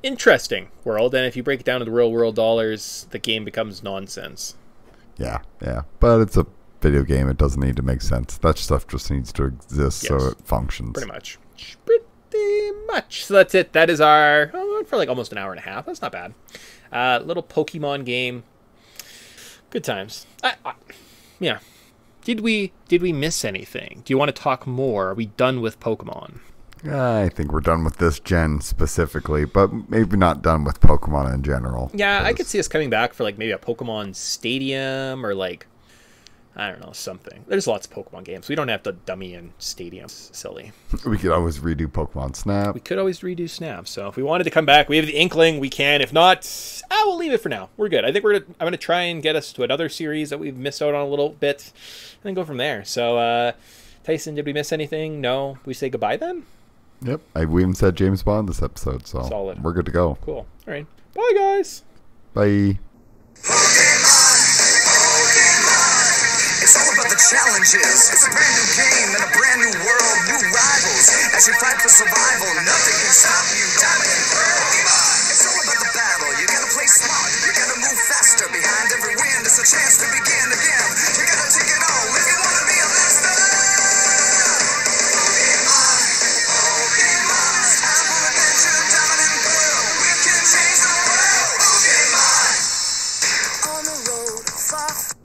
interesting world, and if you break it down to the real world dollars, the game becomes nonsense. Yeah. But it's a video game. It doesn't need to make sense. That stuff just needs to exist so it functions. Pretty much. So that's it. That is our for like almost an hour and a half. That's not bad. Little Pokemon game. Good times. Yeah. Did we miss anything? Do you want to talk more? Are we done with Pokemon? I think we're done with this gen specifically, but maybe not done with Pokemon in general. Yeah, I could see us coming back for like maybe a Pokemon Stadium or like, I don't know, something. There's lots of Pokemon games. We don't have to dummy in Stadiums. Silly. We could always redo Pokemon Snap. We could always redo Snap. So if we wanted to come back, we have the inkling. We can. If not, we'll leave it for now. We're good. I think I'm going to try and get us to another series that we've missed out on a little bit, and then go from there. So, Tyson, did we miss anything? No. We say goodbye then? Yep. We even said James Bond this episode, so Solid. We're good to go. Cool. All right. Bye, guys. Bye. It's all about the challenges. It's a brand new game and a brand new world, new rivals. As you fight for survival, nothing can stop you. Diamond Pokemon. It's all about the battle. You gotta play smart. You gotta move faster. Behind every win, there's a chance to begin again.